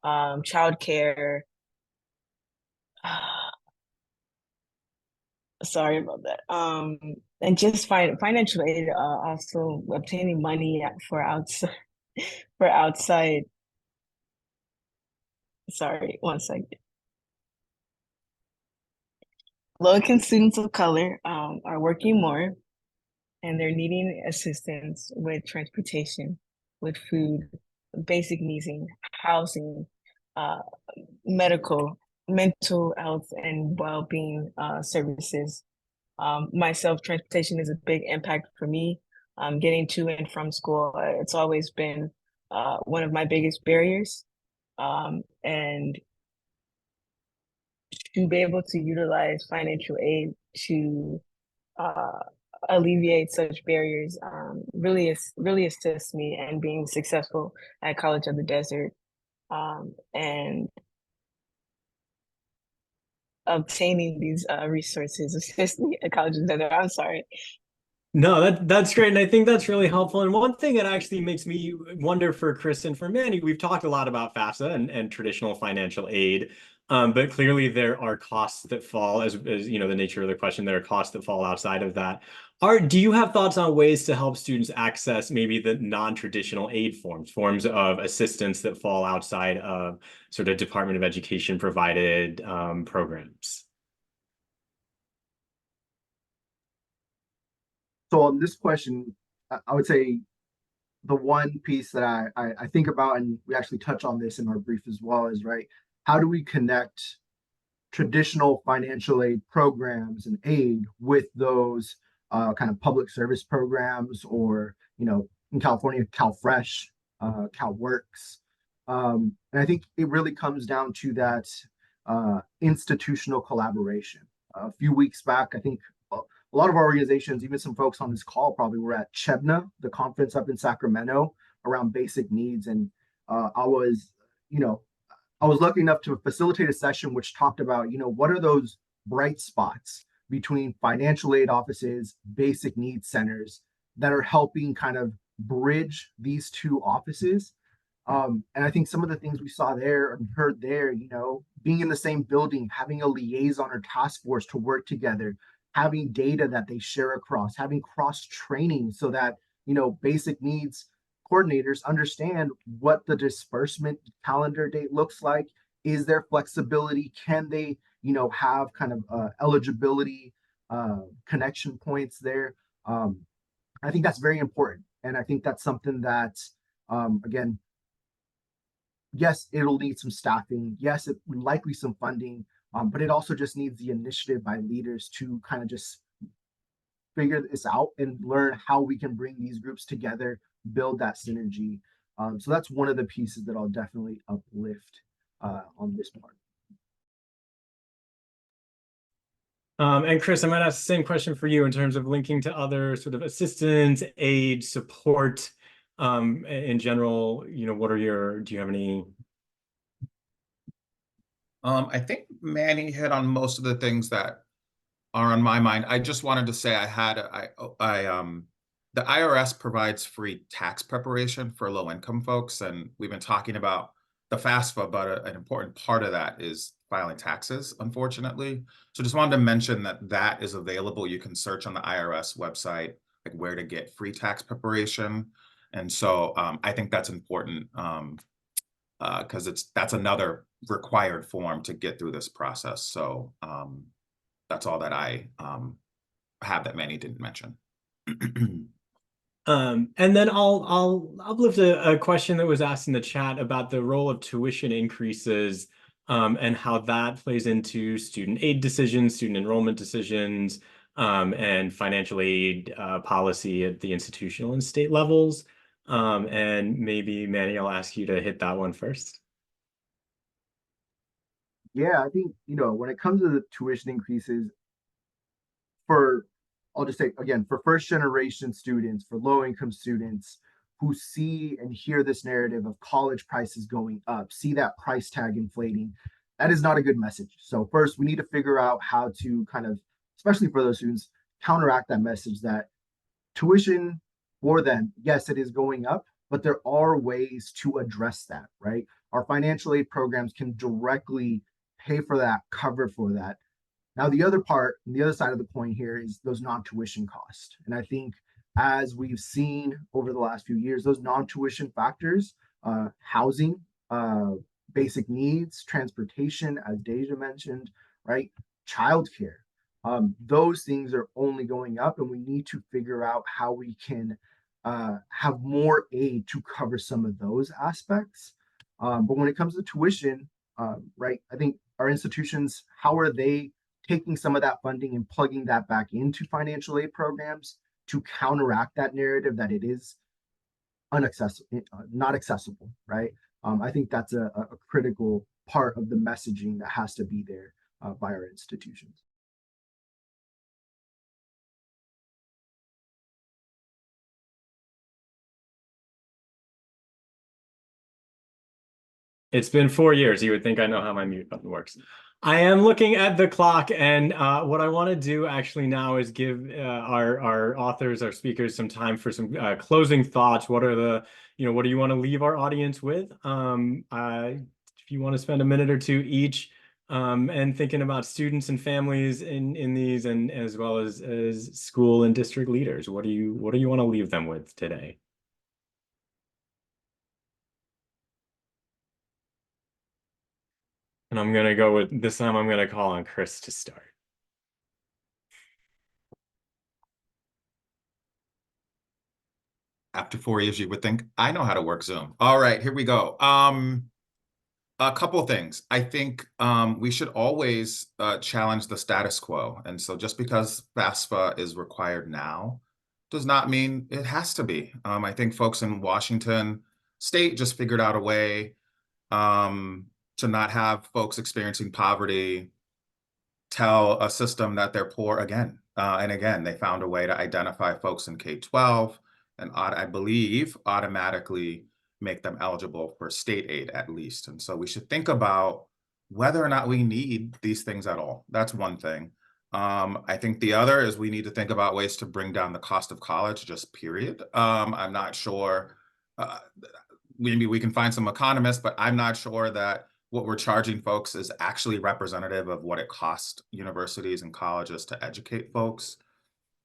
childcare. Sorry about that. And just financial aid, also obtaining money for outside. Sorry, one second. Low-income students of color are working more, and they're needing assistance with transportation, with food, basic needs, housing, mental health, and well-being services. Myself, transportation is a big impact for me. Getting to and from school, it's always been one of my biggest barriers. And to be able to utilize financial aid to alleviate such barriers really assists me in being successful at College of the Desert, and obtaining these resources assist me at College of the Desert. I'm sorry. No, that's great. And I think that's really helpful. And one thing that actually makes me wonder for Chris and for Manny, we've talked a lot about FAFSA and traditional financial aid. But clearly there are costs that fall as you know, the nature of the question, there are costs that fall outside of that. Do you have thoughts on ways to help students access maybe the non-traditional aid forms of assistance that fall outside of sort of Department of Education provided programs? So on this question, I would say the one piece that I think about, and we actually touch on this in our brief as well, is right, how do we connect traditional financial aid programs and aid with those kind of public service programs, or in California, CalFresh, CalWorks, and I think it really comes down to that institutional collaboration. A few weeks back, I think a lot of our organizations, even some folks on this call, probably were at CHEBNA, the conference up in Sacramento around basic needs, and I was, you know, I was lucky enough to facilitate a session which talked about, what are those bright spots between financial aid offices, basic needs centers that are helping kind of bridge these two offices. And I think some of the things we saw there and heard there, being in the same building, having a liaison or task force to work together, having data that they share across, having cross training so that, basic needs coordinators understand what the disbursement calendar date looks like. Is there flexibility? Can they, have kind of eligibility connection points there? I think that's very important. And I think that's something that, again, yes, it'll need some staffing. Yes, it likely some funding, but it also just needs the initiative by leaders to kind of just figure this out and learn how we can bring these groups together, build that synergy. So that's one of the pieces that I'll definitely uplift on this part. And Chris, I might ask the same question for you in terms of linking to other sort of assistance, aid, support, in general. Do you have any? I think Manny hit on most of the things that are on my mind. I just wanted to say the IRS provides free tax preparation for low-income folks, and we've been talking about the FAFSA, but an important part of that is filing taxes, unfortunately. So just wanted to mention that is available. You can search on the IRS website, like where to get free tax preparation. And so I think that's important because that's another required form to get through this process. So that's all that I have that Manny didn't mention. And then I'll uplift a question that was asked in the chat about the role of tuition increases and how that plays into student aid decisions, student enrollment decisions, and financial aid policy at the institutional and state levels. And maybe Manny, I'll ask you to hit that one first. Yeah, I think, when it comes to the tuition increases for, I'll just say again, for first generation students, for low income students who see and hear this narrative of college prices going up, see that price tag inflating, that is not a good message. So first, we need to figure out how to kind of, especially for those students, counteract that message that tuition for them, yes, it is going up, but there are ways to address that, right? Our financial aid programs can directly pay for that, cover for that. Now, the other part, the other side of the coin here is those non-tuition costs. And I think as we've seen over the last few years, those non-tuition factors, housing, basic needs, transportation, as Deja mentioned, right? Childcare, those things are only going up, and we need to figure out how we can have more aid to cover some of those aspects. But when it comes to tuition, right, I think our institutions, how are they taking some of that funding and plugging that back into financial aid programs to counteract that narrative that it is unaccessible, not accessible, right? I think that's a critical part of the messaging that has to be there by our institutions. It's been 4 years. You would think I know how my mute button works. I am looking at the clock, and what I want to do actually now is give our authors, our speakers, some time for some closing thoughts. What are the, what do you want to leave our audience with? If you want to spend a minute or two each, and thinking about students and families in these, and as well as school and district leaders, what do you want to leave them with today? And I'm gonna go with this time. I'm gonna call on Chris to start. After 4 years, you would think I know how to work Zoom. All right, here we go. A couple of things. I think we should always challenge the status quo. And so just because FAFSA is required now does not mean it has to be. I think folks in Washington State just figured out a way to not have folks experiencing poverty tell a system that they're poor again. And again, they found a way to identify folks in K-12 and I believe automatically make them eligible for state aid at least. And so we should think about whether or not we need these things at all. That's one thing. I think the other is we need to think about ways to bring down the cost of college, just period. I'm not sure, maybe we can find some economists, but I'm not sure that what we're charging folks is actually representative of what it costs universities and colleges to educate folks.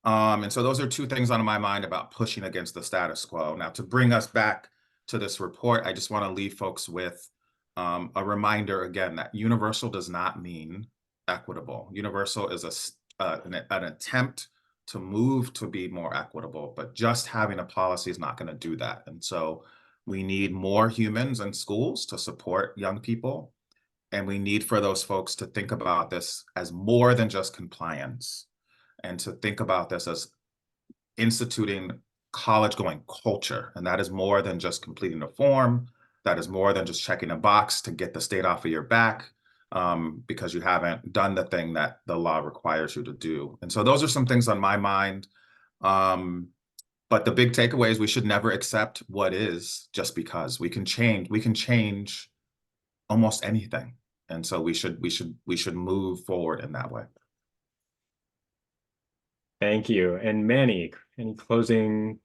And so those are two things on my mind about pushing against the status quo. Now, to bring us back to this report, I just want to leave folks with a reminder again that universal does not mean equitable. Universal is an attempt to move to be more equitable, but just having a policy is not going to do that. And so we need more humans in schools to support young people. And we need for those folks to think about this as more than just compliance and to think about this as instituting college-going culture. And that is more than just completing a form. That is more than just checking a box to get the state off of your back because you haven't done the thing that the law requires you to do. And so those are some things on my mind. But the big takeaway is we should never accept what is just because we can change almost anything. And so we should move forward in that way. Thank you. And Manny, any closing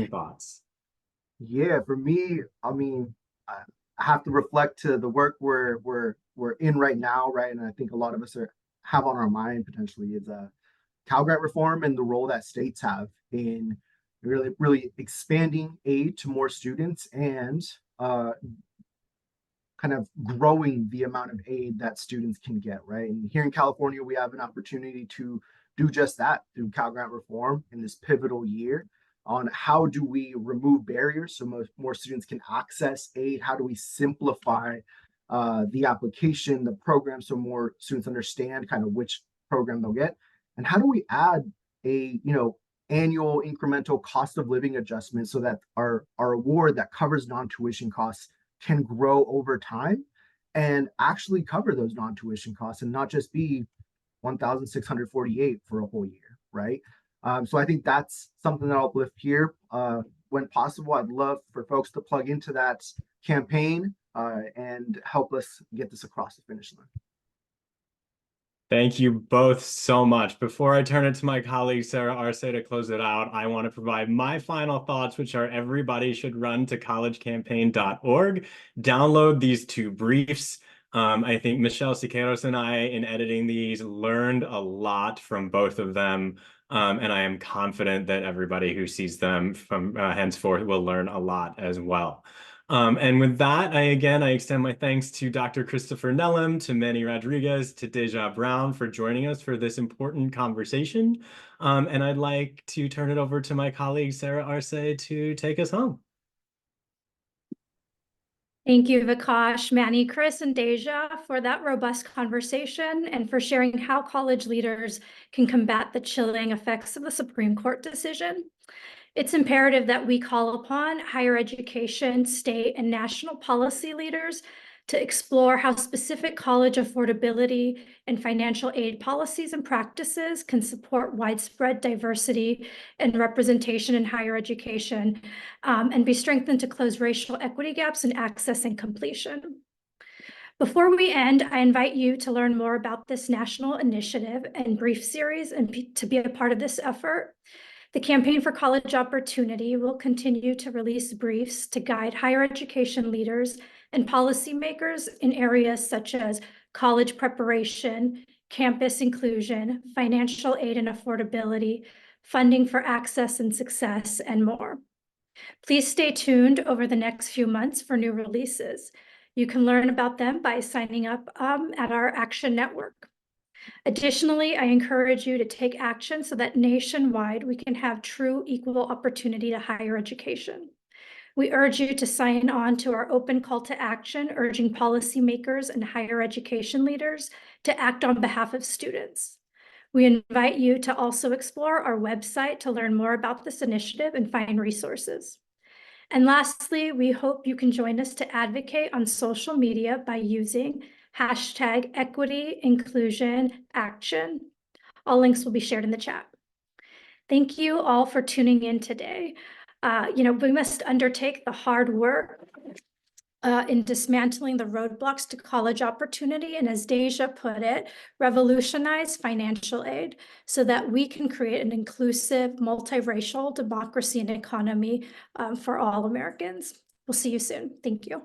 thoughts? Yeah, for me, I mean, I have to reflect to the work we're in right now, right? And I think a lot of us have on our mind potentially is Cal Grant reform and the role that states have in really expanding aid to more students and kind of growing the amount of aid that students can get, right? And here in California, we have an opportunity to do just that through Cal Grant reform in this pivotal year on how do we remove barriers so more students can access aid? How do we simplify the application, the program, so more students understand kind of which program they'll get? And how do we add a, annual incremental cost of living adjustment so that our award that covers non-tuition costs can grow over time and actually cover those non-tuition costs and not just be 1,648 for a whole year, right? So I think that's something that I'll uplift here. When possible, I'd love for folks to plug into that campaign and help us get this across the finish line. Thank you both so much. Before I turn it to my colleague, Sarah Arce, to close it out, I want to provide my final thoughts, which are everybody should run to collegecampaign.org, download these two briefs. I think Michelle Siqueiros and I, in editing these, learned a lot from both of them. And I am confident that everybody who sees them from henceforth will learn a lot as well. And with that, I extend my thanks to Dr. Christopher Nellam, to Manny Rodriguez, to Deja Brown for joining us for this important conversation. And I'd like to turn it over to my colleague, Sarah Arce, to take us home. Thank you, Vikash, Manny, Chris, and Deja for that robust conversation and for sharing how college leaders can combat the chilling effects of the Supreme Court decision. It's imperative that we call upon higher education, state, and national policy leaders to explore how specific college affordability and financial aid policies and practices can support widespread diversity and representation in higher education and be strengthened to close racial equity gaps in access and completion. Before we end, I invite you to learn more about this national initiative and brief series and to be a part of this effort. The Campaign for College Opportunity will continue to release briefs to guide higher education leaders and policymakers in areas such as college preparation, campus inclusion, financial aid and affordability, funding for access and success, and more. Please stay tuned over the next few months for new releases. You can learn about them by signing up at our Action Network. Additionally, I encourage you to take action so that nationwide we can have true equal opportunity to higher education. We urge you to sign on to our open call to action, urging policymakers and higher education leaders to act on behalf of students. We invite you to also explore our website to learn more about this initiative and find resources. And lastly, we hope you can join us to advocate on social media by using #EquityInclusionAction. All links will be shared in the chat. Thank you all for tuning in today. We must undertake the hard work in dismantling the roadblocks to college opportunity, and as Deja put it, revolutionize financial aid so that we can create an inclusive, multiracial democracy and economy for all Americans. We'll see you soon. Thank you.